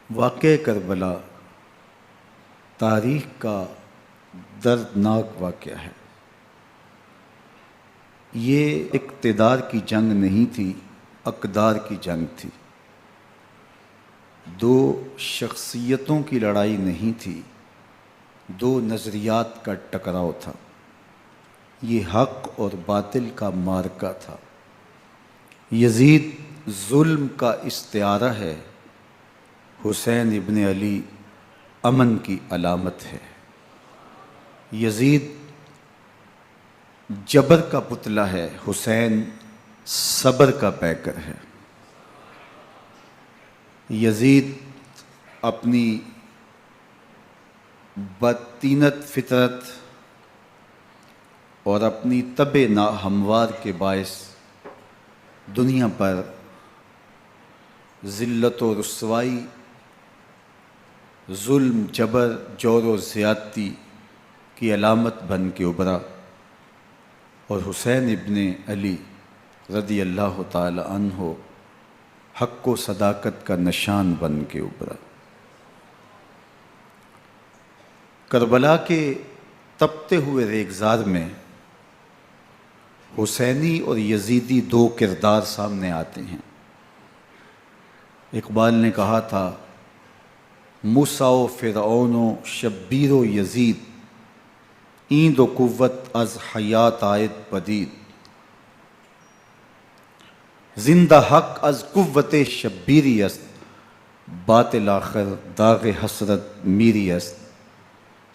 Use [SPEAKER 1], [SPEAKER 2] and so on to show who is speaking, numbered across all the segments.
[SPEAKER 1] واقعہ کربلا تاریخ کا دردناک واقعہ ہے۔ یہ اقتدار کی جنگ نہیں تھی، اقدار کی جنگ تھی۔ دو شخصیتوں کی لڑائی نہیں تھی، دو نظریات کا ٹکراؤ تھا۔ یہ حق اور باطل کا معرکہ تھا۔ یزید ظلم کا استعارہ ہے، حسین ابن علی امن کی علامت ہے۔ یزید جبر کا پتلا ہے، حسین صبر کا پیکر ہے۔ یزید اپنی بدطینت فطرت اور اپنی طبع ناہموار کے باعث دنیا پر ذلت و رسوائی، ظلم، جبر، جور و زیادتی کی علامت بن کے ابھرا، اور حسین ابن علی رضی اللہ تعالی عنہ حق و صداقت کا نشان بن کے ابھرا۔ کربلا کے تپتے ہوئے ریگزار میں حسینی اور یزیدی دو کردار سامنے آتے ہیں۔ اقبال نے کہا تھا، موسیٰ و فرعون و شبیر و یزید، ایند و قوت از حیات آید پدید، زندہ حق از قوت شبیری است، باطل آخر داغ حسرت میری است،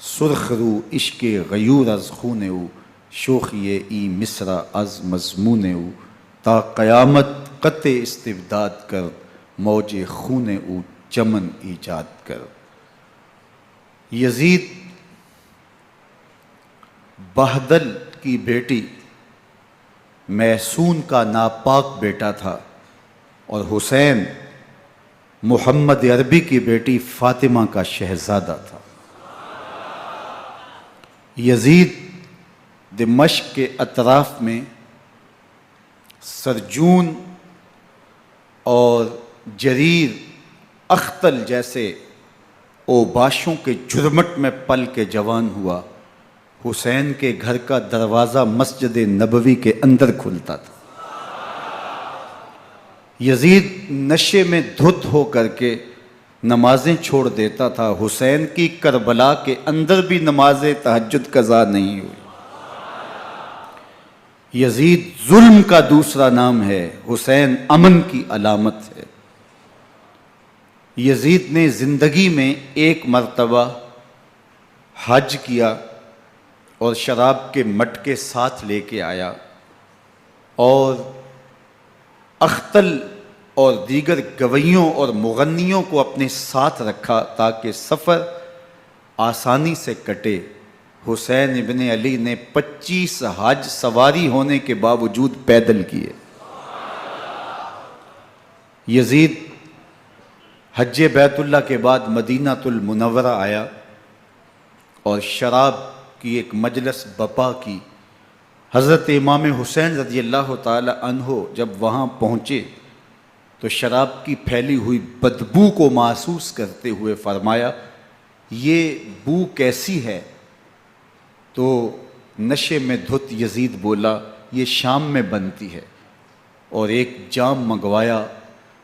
[SPEAKER 1] سرخ رو عشق غیور از خون او، شوخی ای مصر از مضمون او، تا قیامت قطع استبداد کر، موج خون او چمن ایجاد کر۔ یزید بہدل کی بیٹی محسون کا ناپاک بیٹا تھا، اور حسین محمد عربی کی بیٹی فاطمہ کا شہزادہ تھا۔ یزید دمشق کے اطراف میں سرجون اور جریر اختل جیسے اوباشوں کے جرمٹ میں پل کے جوان ہوا۔ حسین کے گھر کا دروازہ مسجد نبوی کے اندر کھلتا تھا۔ یزید نشے میں دھت ہو کر کے نمازیں چھوڑ دیتا تھا۔ حسین کی کربلا کے اندر بھی نماز تہجد قضا نہیں ہوئی۔ یزید ظلم کا دوسرا نام ہے، حسین امن کی علامت ہے۔ یزید نے زندگی میں ایک مرتبہ حج کیا اور شراب کے مٹکے ساتھ لے کے آیا، اور اختل اور دیگر گویوں اور مغنیوں کو اپنے ساتھ رکھا تاکہ سفر آسانی سے کٹے۔ حسین ابن علی نے 25 حج سواری ہونے کے باوجود پیدل کیے۔ یزید حج بیت اللہ کے بعد مدینہ المنورہ آیا اور شراب کی ایک مجلس بپا کی۔ حضرت امام حسین رضی اللہ تعالی عنہ جب وہاں پہنچے تو شراب کی پھیلی ہوئی بدبو کو محسوس کرتے ہوئے فرمایا، یہ بو کیسی ہے؟ تو نشے میں دھت یزید بولا، یہ شام میں بنتی ہے، اور ایک جام منگوایا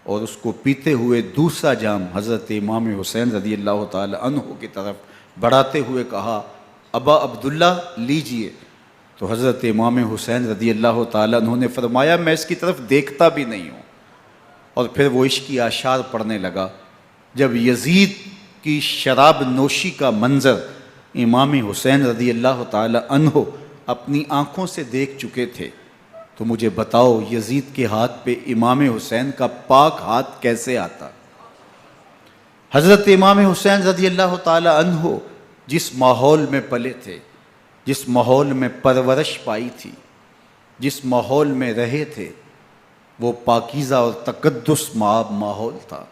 [SPEAKER 1] اور اس کو پیتے ہوئے دوسرا جام حضرت امام حسین رضی اللہ تعالی عنہ کی طرف بڑھاتے ہوئے کہا، ابا عبداللہ لیجئے۔ تو حضرت امام حسین رضی اللہ تعالی عنہ نے فرمایا، میں اس کی طرف دیکھتا بھی نہیں ہوں، اور پھر وہ عشقی اشعار پڑھنے لگا۔ جب یزید کی شراب نوشی کا منظر امام حسین رضی اللہ تعالی عنہ اپنی آنکھوں سے دیکھ چکے تھے تو مجھے بتاؤ، یزید کے ہاتھ پہ امام حسین کا پاک ہاتھ کیسے آتا؟ حضرت امام حسین رضی اللہ تعالی عنہ جس ماحول میں پلے تھے، جس ماحول میں پرورش پائی تھی، جس ماحول میں رہے تھے، وہ پاکیزہ اور تقدس مآب ماحول تھا۔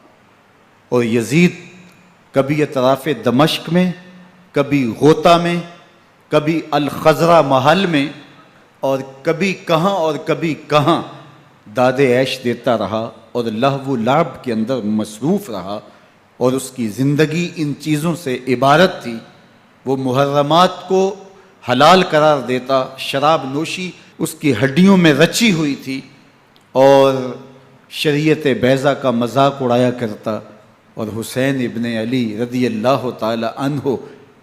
[SPEAKER 1] اور یزید کبھی اطراف دمشق میں، کبھی غوطہ میں، کبھی الخضرہ محل میں، اور کبھی کہاں داد عیش دیتا رہا اور لہو و لعب کے اندر مصروف رہا۔ اور اس کی زندگی ان چیزوں سے عبارت تھی۔ وہ محرمات کو حلال قرار دیتا، شراب نوشی اس کی ہڈیوں میں رچی ہوئی تھی، اور شریعت بیضا کا مذاق اڑایا کرتا۔ اور حسین ابن علی رضی اللہ تعالی عنہ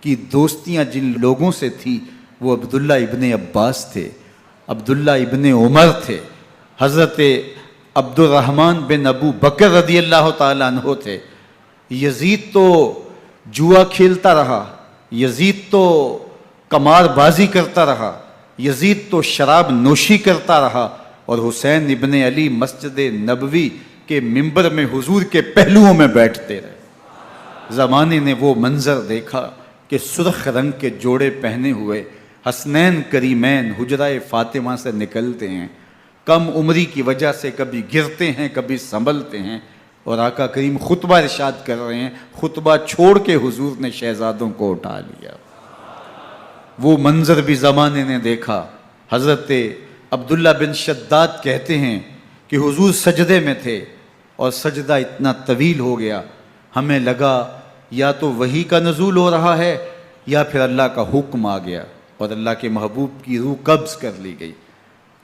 [SPEAKER 1] کی دوستیاں جن لوگوں سے تھی وہ عبداللہ ابن عباس تھے، عبداللہ ابن عمر تھے، حضرت عبد الرحمن بن ابو بکر رضی اللہ تعالی عنہ تھے۔ یزید تو جوا کھیلتا رہا، یزید تو قمار بازی کرتا رہا، یزید تو شراب نوشی کرتا رہا، اور حسین ابن علی مسجد نبوی کے ممبر میں حضور کے پہلوؤں میں بیٹھتے رہے۔ زمانے نے وہ منظر دیکھا کہ سرخ رنگ کے جوڑے پہنے ہوئے حسنین کریمین حجرہ فاطمہ سے نکلتے ہیں، کم عمری کی وجہ سے کبھی گرتے ہیں کبھی سنبھلتے ہیں، اور آقا کریم خطبہ ارشاد کر رہے ہیں، خطبہ چھوڑ کے حضور نے شہزادوں کو اٹھا لیا۔ وہ منظر بھی زمانے نے دیکھا۔ حضرت عبداللہ بن شداد کہتے ہیں کہ حضور سجدے میں تھے اور سجدہ اتنا طویل ہو گیا، ہمیں لگا یا تو وحی کا نزول ہو رہا ہے یا پھر اللہ کا حکم آ گیا اور اللہ کے محبوب کی روح قبض کر لی گئی۔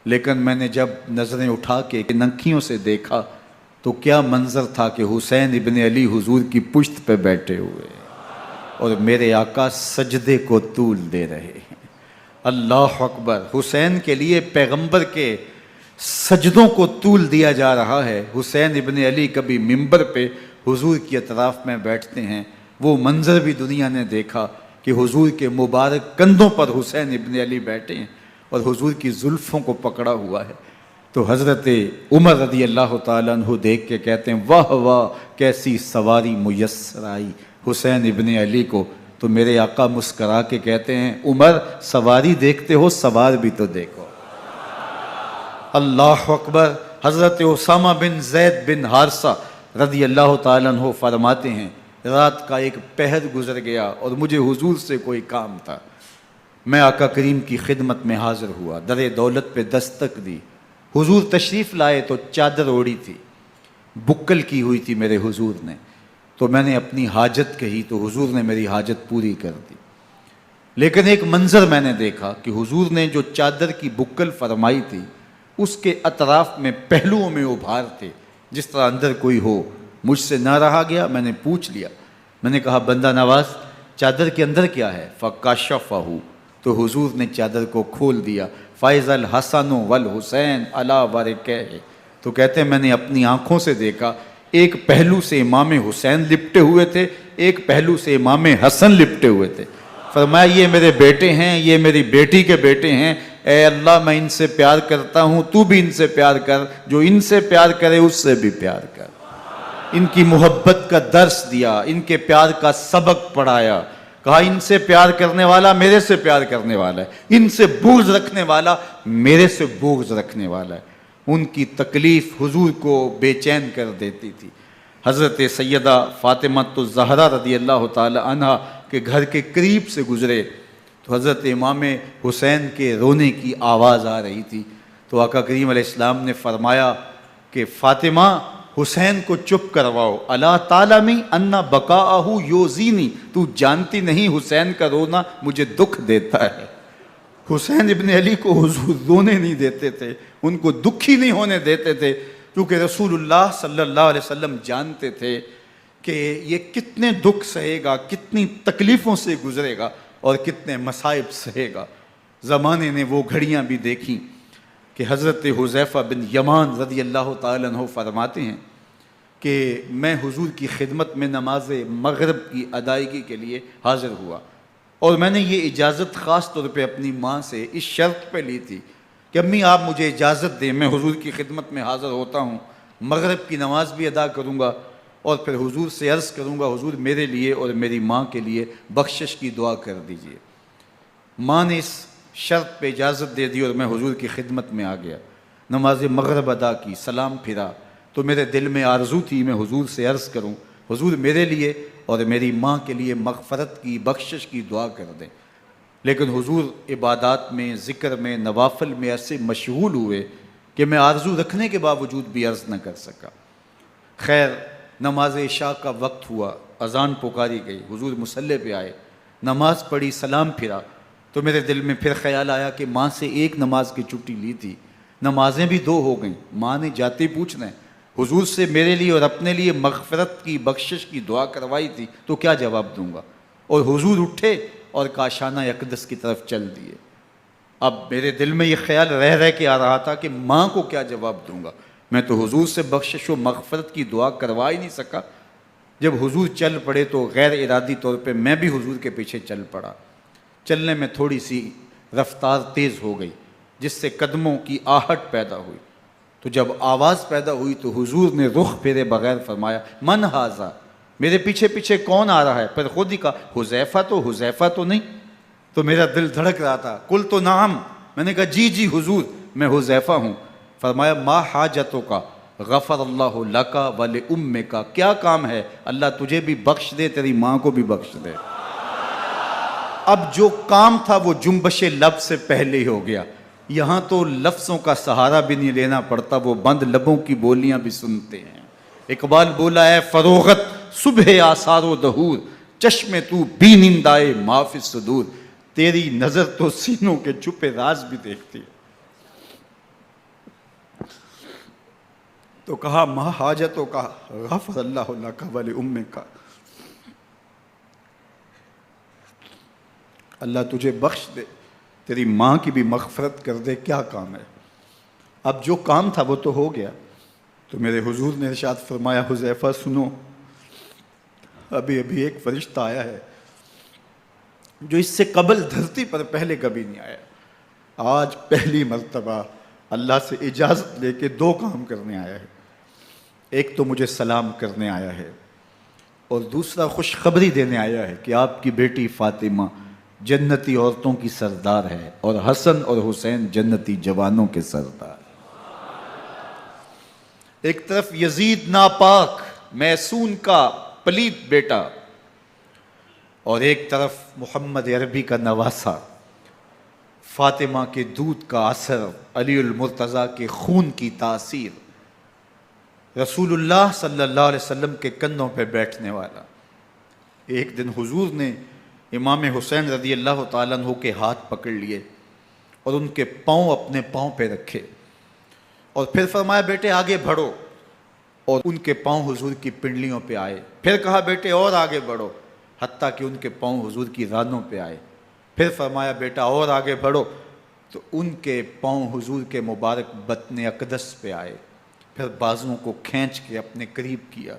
[SPEAKER 1] لیکن میں نے جب نظریں اٹھا کے ننکیوں سے دیکھا تو کیا منظر تھا کہ حسین ابن علی حضور کی پشت پہ بیٹھے ہوئے اور میرے آقا سجدے کو طول دے رہے ہیں۔ اللہ اکبر! حسین کے لیے پیغمبر کے سجدوں کو طول دیا جا رہا ہے۔ حسین ابن علی کبھی ممبر پہ حضور کی اطراف میں بیٹھتے ہیں، وہ منظر بھی دنیا نے دیکھا کہ حضور کے مبارک کندھوں پر حسین ابن علی بیٹھے ہیں اور حضور کی زلفوں کو پکڑا ہوا ہے۔ تو حضرت عمر رضی اللہ تعالیٰ عنہ دیکھ کے کہتے ہیں واہ واہ کیسی سواری میسر آئی حسین ابن علی کو۔ تو میرے آقا مسکرا کے کہتے ہیں عمر سواری دیکھتے ہو سوار بھی تو دیکھو۔ اللہ اکبر! حضرت اسامہ بن زید بن حارثہ رضی اللہ تعالیٰ عنہ فرماتے ہیں رات کا ایک پہر گزر گیا اور مجھے حضور سے کوئی کام تھا، میں آقا کریم کی خدمت میں حاضر ہوا، در دولت پہ دستک دی، حضور تشریف لائے تو چادر اوڑی تھی، بکل کی ہوئی تھی میرے حضور نے، تو میں نے اپنی حاجت کہی تو حضور نے میری حاجت پوری کر دی۔ لیکن ایک منظر میں نے دیکھا کہ حضور نے جو چادر کی بکل فرمائی تھی اس کے اطراف میں پہلوؤں میں ابھار تھے جس طرح اندر کوئی ہو۔ مجھ سے نہ رہا گیا، میں نے پوچھ لیا، میں نے کہا بندہ نواز چادر کے اندر کیا ہے؟ فکشفہ، تو حضور نے چادر کو کھول دیا، فائز الحسن والحسین علی ورکہ، تو کہتے ہیں میں نے اپنی آنکھوں سے دیکھا ایک پہلو سے امام حسین لپٹے ہوئے تھے، ایک پہلو سے امام حسن لپٹے ہوئے تھے۔ فرمایا یہ میرے بیٹے ہیں، یہ میری بیٹی کے بیٹے ہیں، اے اللہ میں ان سے پیار کرتا ہوں، تو بھی ان سے پیار کر، جو ان سے پیار کرے اس سے بھی پیار کر۔ ان کی محبت کا درس دیا، ان کے پیار کا سبق پڑھایا، کہا ان سے پیار کرنے والا میرے سے پیار کرنے والا ہے، ان سے بغض رکھنے والا میرے سے بغض رکھنے والا ہے۔ ان کی تکلیف حضور کو بے چین کر دیتی تھی۔ حضرت سیدہ فاطمہ الزہرا رضی اللہ تعالی عنہ کے گھر کے قریب سے گزرے تو حضرت امام حسین کے رونے کی آواز آ رہی تھی، تو آقا کریم علیہ السلام نے فرمایا کہ فاطمہ حسین کو چپ کرواؤ، اللہ تعالیٰ انا بقاءہ یوزینی، تو جانتی نہیں حسین کا رونا مجھے دکھ دیتا ہے۔ حسین ابن علی کو حضور رونے نہیں دیتے تھے، ان کو دکھی نہیں ہونے دیتے تھے، کیونکہ رسول اللہ صلی اللہ علیہ وسلم جانتے تھے کہ یہ کتنے دکھ سہے گا، کتنی تکلیفوں سے گزرے گا اور کتنے مصائب سہے گا۔ زمانے نے وہ گھڑیاں بھی دیکھیں کہ حضرت حذیفہ بن یمان رضی اللہ تعالیٰ عنہ فرماتے ہیں کہ میں حضور کی خدمت میں نماز مغرب کی ادائیگی کے لیے حاضر ہوا، اور میں نے یہ اجازت خاص طور پہ اپنی ماں سے اس شرط پہ لی تھی کہ امی آپ مجھے اجازت دیں، میں حضور کی خدمت میں حاضر ہوتا ہوں، مغرب کی نماز بھی ادا کروں گا اور پھر حضور سے عرض کروں گا حضور میرے لیے اور میری ماں کے لیے بخشش کی دعا کر دیجئے۔ ماں نے اس شرط پہ اجازت دے دی اور میں حضور کی خدمت میں آ گیا، نماز مغرب ادا کی، سلام پھرا تو میرے دل میں آرزو تھی میں حضور سے عرض کروں حضور میرے لیے اور میری ماں کے لیے مغفرت کی بخشش کی دعا کر دیں، لیکن حضور عبادات میں ذکر میں نوافل میں ایسے مشغول ہوئے کہ میں آرزو رکھنے کے باوجود بھی عرض نہ کر سکا۔ خیر نماز عشاء کا وقت ہوا، اذان پکاری گئی، حضور مصلی پہ آئے، نماز پڑھی، سلام پھرا، تو میرے دل میں پھر خیال آیا کہ ماں سے ایک نماز کی چھٹی لی تھی، نمازیں بھی 2 ہو گئیں، ماں نے جاتے ہی پوچھنا ہے، حضور سے میرے لیے اور اپنے لیے مغفرت کی، بخشش کی دعا کروائی تھی، تو کیا جواب دوں گا؟ اور حضور اٹھے اور کاشانہ اقدس کی طرف چل دیے۔ اب میرے دل میں یہ خیال رہ کے آ رہا تھا کہ ماں کو کیا جواب دوں گا؟ میں تو حضور سے بخشش و مغفرت کی دعا کروا ہی نہیں سکا۔ جب حضور چل پڑے تو غیر ارادی طور پہ میں بھی حضور کے پیچھے چل پڑا۔ چلنے میں تھوڑی سی رفتار تیز ہو گئی، جس سے قدموں کی آہٹ پیدا ہوئی۔ تو جب آواز پیدا ہوئی تو حضور نے رخ پھیرے بغیر فرمایا، من ھذا، میرے پیچھے پیچھے کون آ رہا ہے؟ پھر خود ہی کہا، حذیفہ تو نہیں؟ تو میرا دل دھڑک رہا تھا، قلت نعم، میں نے کہا جی حضور، میں حذیفہ ہوں۔ فرمایا، ما حاجتک، غفر اللہ لک ولامک، کیا کام ہے؟ اللہ تجھے بھی بخش دے، تیری ماں کو بھی بخش دے۔ اب جو کام تھا وہ جنبش لب سے پہلے ہی ہو گیا، یہاں تو لفظوں کا سہارا بھی نہیں لینا پڑتا، وہ بند لبوں کی بولیاں بھی سنتے ہیں۔ اقبال بولا ہے، فروغت صبح آثار و دہور، چشم تو بی نندائے ما فی الصدور، تیری نظر تو سینوں کے چھپے راز بھی دیکھتی ہے۔ تو کہا، ما حاجتوں کا، غفر اللہ لک ولامک، اللہ تجھے بخش دے، تیری ماں کی بھی مغفرت کر دے، کیا کام ہے؟ اب جو کام تھا وہ تو ہو گیا۔ تو میرے حضور نے ارشاد فرمایا، حذیفہ سنو، ابھی ایک فرشتہ آیا ہے جو اس سے قبل دھرتی پر پہلے کبھی نہیں آیا، آج پہلی مرتبہ اللہ سے اجازت لے کے 2 کام کرنے آیا ہے۔ ایک تو مجھے سلام کرنے آیا ہے، اور دوسرا خوشخبری دینے آیا ہے کہ آپ کی بیٹی فاطمہ جنتی عورتوں کی سردار ہے، اور حسن اور حسین جنتی جوانوں کے سردار۔ ایک طرف یزید ناپاک میسون کا پلیت بیٹا، اور ایک طرف محمد عربی کا نواسا، فاطمہ کے دودھ کا اثر، علی المرتضیٰ کے خون کی تاثیر، رسول اللہ صلی اللہ علیہ وسلم کے کندھوں پہ بیٹھنے والا۔ ایک دن حضور نے امام حسین رضی اللہ تعالیٰ عنہ کے ہاتھ پکڑ لیے اور ان کے پاؤں اپنے پاؤں پہ رکھے، اور پھر فرمایا، بیٹے آگے بڑھو، اور ان کے پاؤں حضور کی پنڈلیوں پہ آئے۔ پھر کہا، بیٹے اور آگے بڑھو، حتیٰ کہ ان کے پاؤں حضور کی رانوں پہ آئے۔ پھر فرمایا، بیٹا اور آگے بڑھو، تو ان کے پاؤں حضور کے مبارک بطن اقدس پہ آئے۔ پھر بازوؤں کو کھینچ کے اپنے قریب کیا،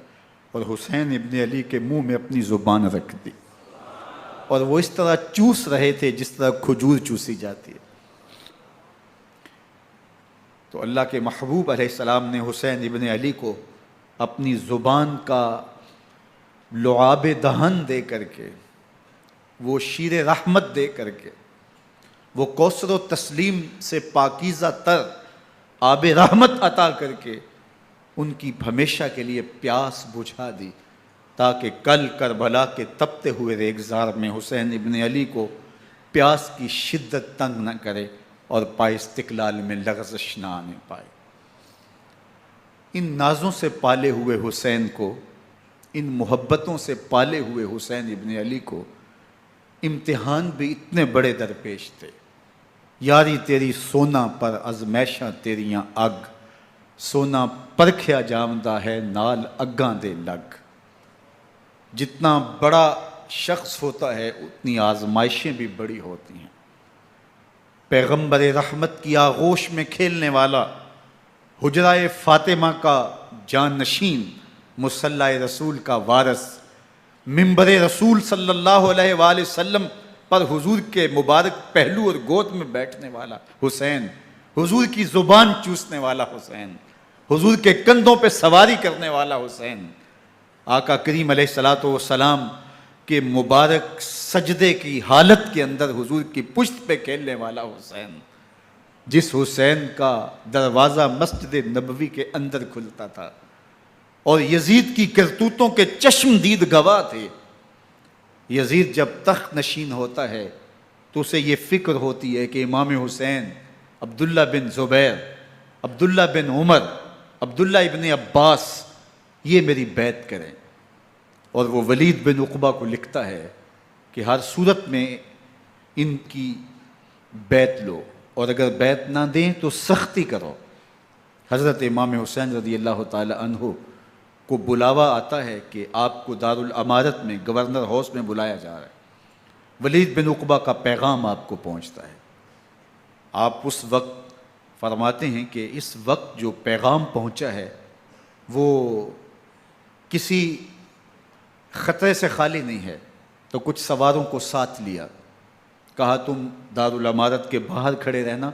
[SPEAKER 1] اور حسین ابن علی کے منہ میں اپنی زبان رکھ دی، اور وہ اس طرح چوس رہے تھے جس طرح کھجور چوسی جاتی ہے۔ تو اللہ کے محبوب علیہ السلام نے حسین ابن علی کو اپنی زبان کا لعاب دہن دے کر کے، وہ شیر رحمت دے کر کے، وہ کوثر و تسلیم سے پاکیزہ تر آب رحمت عطا کر کے ان کی ہمیشہ کے لیے پیاس بجھا دی، تاکہ کل کربلا کے تپتے ہوئے ریگزار میں حسین ابن علی کو پیاس کی شدت تنگ نہ کرے اور پائے استقلال میں لغزش نہ آنے پائے۔ ان نازوں سے پالے ہوئے حسین کو، ان محبتوں سے پالے ہوئے حسین ابن علی کو امتحان بھی اتنے بڑے درپیش تھے۔ یاری تیری سونا پر ازمیشاں تیریاں اگ، سونا پرکھیا جامدہ ہے نال اگاں دے لگ۔ جتنا بڑا شخص ہوتا ہے اتنی آزمائشیں بھی بڑی ہوتی ہیں۔ پیغمبر رحمت کی آغوش میں کھیلنے والا، حجرہ فاطمہ کا جانشین، مصلی رسول کا وارث، منبر رسول صلی اللہ علیہ وآلہ وسلم پر حضور کے مبارک پہلو اور گود میں بیٹھنے والا حسین، حضور کی زبان چوسنے والا حسین، حضور کے کندھوں پہ سواری کرنے والا حسین، آقا کریم علیہ الصلوۃ والسلام کے مبارک سجدے کی حالت کے اندر حضور کی پشت پہ کھیلنے والا حسین، جس حسین کا دروازہ مسجد نبوی کے اندر کھلتا تھا اور یزید کی کرتوتوں کے چشم دید گواہ تھے۔ یزید جب تخت نشین ہوتا ہے تو اسے یہ فکر ہوتی ہے کہ امام حسین، عبداللہ بن زبیر، عبداللہ بن عمر، عبداللہ ابن عباس یہ میری بیعت کریں. اور وہ ولید بن عقبہ کو لکھتا ہے کہ ہر صورت میں ان کی بیعت لو، اور اگر بیعت نہ دیں تو سختی کرو. حضرت امام حسین رضی اللہ تعالی عنہ کو بلاوا آتا ہے کہ آپ کو دارالامارت میں گورنر ہاؤس میں بلایا جا رہا ہے. ولید بن عقبہ کا پیغام آپ کو پہنچتا ہے. آپ اس وقت فرماتے ہیں کہ اس وقت جو پیغام پہنچا ہے وہ کسی خطرے سے خالی نہیں ہے. تو کچھ سواروں کو ساتھ لیا، کہا تم دارالامارت کے باہر کھڑے رہنا،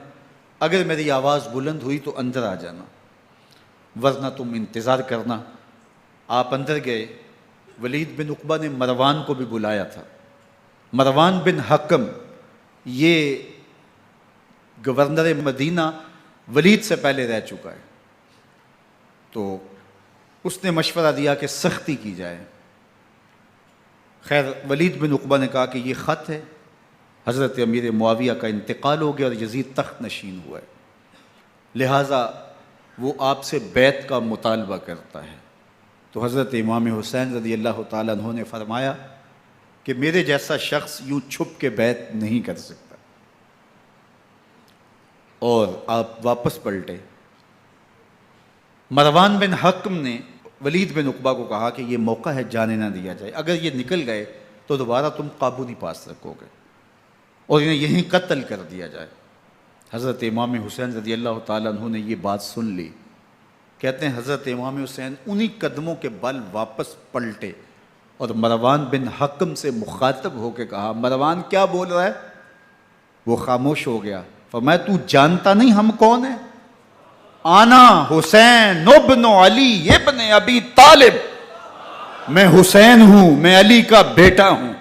[SPEAKER 1] اگر میری آواز بلند ہوئی تو اندر آ جانا، ورنہ تم انتظار کرنا. آپ اندر گئے. ولید بن عقبہ نے مروان کو بھی بلایا تھا. مروان بن حکم یہ گورنر مدینہ ولید سے پہلے رہ چکا ہے، تو اس نے مشورہ دیا کہ سختی کی جائے. خیر ولید بن عقبہ نے کہا کہ یہ خط ہے، حضرت امیر معاویہ کا انتقال ہو گیا اور یزید تخت نشین ہوا ہے، لہٰذا وہ آپ سے بیعت کا مطالبہ کرتا ہے. تو حضرت امام حسین رضی اللہ تعالیٰ عنہ نے فرمایا کہ میرے جیسا شخص یوں چھپ کے بیعت نہیں کر سکتا. اور آپ واپس پلٹے. مروان بن حکم نے ولید بن عقبہ کو کہا کہ یہ موقع ہے جانے نہ دیا جائے، اگر یہ نکل گئے تو دوبارہ تم قابو نہیں پا سکو گے، اور انہیں یہیں قتل کر دیا جائے. حضرت امام حسین رضی اللہ تعالیٰ عنہ نے یہ بات سن لی. کہتے ہیں حضرت امام حسین انہی قدموں کے بل واپس پلٹے اور مروان بن حکم سے مخاطب ہو کے کہا، مروان کیا بول رہا ہے؟ وہ خاموش ہو گیا. فرمایا تو جانتا نہیں ہم کون ہیں؟ آنا حسین ابن علی ابن ابی طالب، میں حسین ہوں، میں علی کا بیٹا ہوں.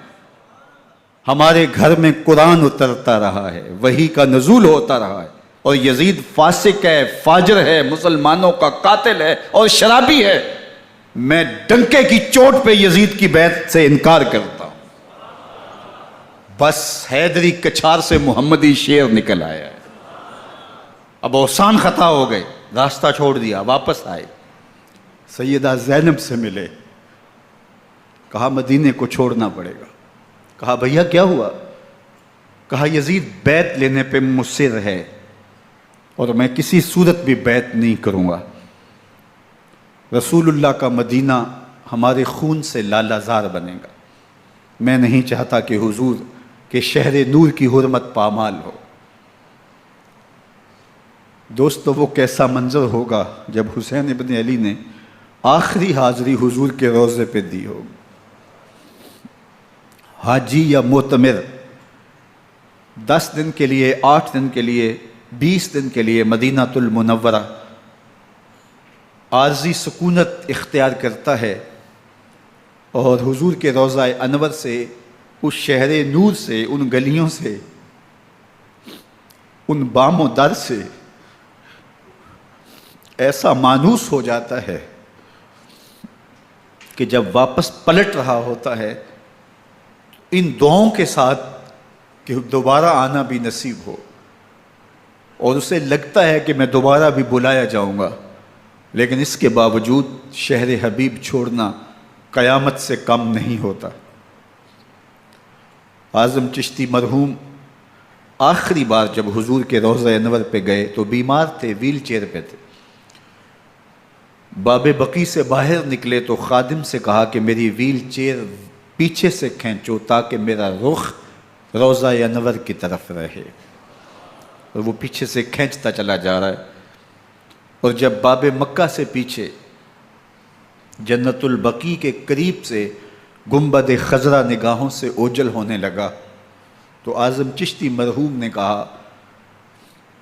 [SPEAKER 1] ہمارے گھر میں قرآن اترتا رہا ہے، وحی کا نزول ہوتا رہا ہے، اور یزید فاسق ہے، فاجر ہے، مسلمانوں کا قاتل ہے اور شرابی ہے. میں ڈنکے کی چوٹ پہ یزید کی بیعت سے انکار کرتا ہوں. بس حیدری کچھار سے محمدی شیر نکل آیا ہے. اب اوسان خطا ہو گئے، راستہ چھوڑ دیا، واپس آئے. سیدہ زینب سے ملے، کہا مدینے کو چھوڑنا پڑے گا. کہا بھیا کیا ہوا؟ کہا یزید بیعت لینے پہ مصر ہے اور میں کسی صورت بھی بیعت نہیں کروں گا. رسول اللہ کا مدینہ ہمارے خون سے لالہ زار بنے گا. میں نہیں چاہتا کہ حضور کے شہر نور کی حرمت پامال ہو. دوستو وہ کیسا منظر ہوگا جب حسین ابن علی نے آخری حاضری حضور کے روضے پہ دی ہوگی. حاجی یا معتمر 10 دن کے لیے، 8 دن کے لیے، 20 دن کے لیے مدینہ المنورہ عارضی سکونت اختیار کرتا ہے، اور حضور کے روضہ انور سے، اس شہر نور سے، ان گلیوں سے، ان بام و در سے ایسا مانوس ہو جاتا ہے کہ جب واپس پلٹ رہا ہوتا ہے ان دعاؤں کے ساتھ کہ دوبارہ آنا بھی نصیب ہو، اور اسے لگتا ہے کہ میں دوبارہ بھی بلایا جاؤں گا، لیکن اس کے باوجود شہر حبیب چھوڑنا قیامت سے کم نہیں ہوتا. اعظم چشتی مرحوم آخری بار جب حضور کے روضہ انور پہ گئے تو بیمار تھے، ویل چیئر پہ تھے. باب بقی سے باہر نکلے تو خادم سے کہا کہ میری ویل چیئر پیچھے سے کھینچو تاکہ میرا رخ روضہ انور کی طرف رہے. اور وہ پیچھے سے کھینچتا چلا جا رہا ہے. اور جب باب مکہ سے پیچھے جنت البقیع کے قریب سے گنبد خضرا نگاہوں سے اوجل ہونے لگا تو اعظم چشتی مرحوم نے کہا،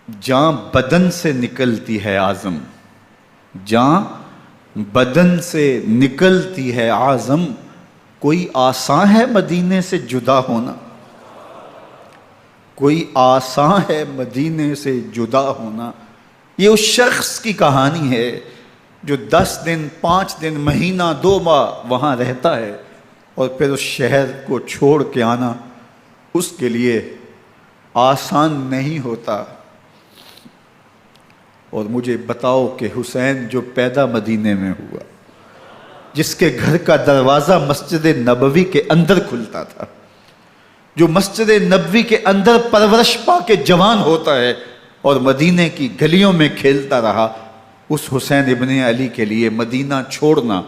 [SPEAKER 1] جان بدن سے نکلتی ہے اعظم، جان بدن سے نکلتی ہے اعظم، کوئی آسان ہے مدینے سے جدا ہونا، کوئی آسان ہے مدینے سے جدا ہونا. یہ اس شخص کی کہانی ہے جو 10 دن، 5 دن، مہینہ، 2 ماہ وہاں رہتا ہے اور پھر اس شہر کو چھوڑ کے آنا اس کے لیے آسان نہیں ہوتا. اور مجھے بتاؤ کہ حسین جو پیدا مدینے میں ہوا، جس کے گھر کا دروازہ مسجد نبوی کے اندر کھلتا تھا، جو مسجد نبوی کے اندر پرورش پا کے جوان ہوتا ہے اور مدینے کی گلیوں میں کھیلتا رہا، اس حسین ابن علی کے لیے مدینہ چھوڑنا،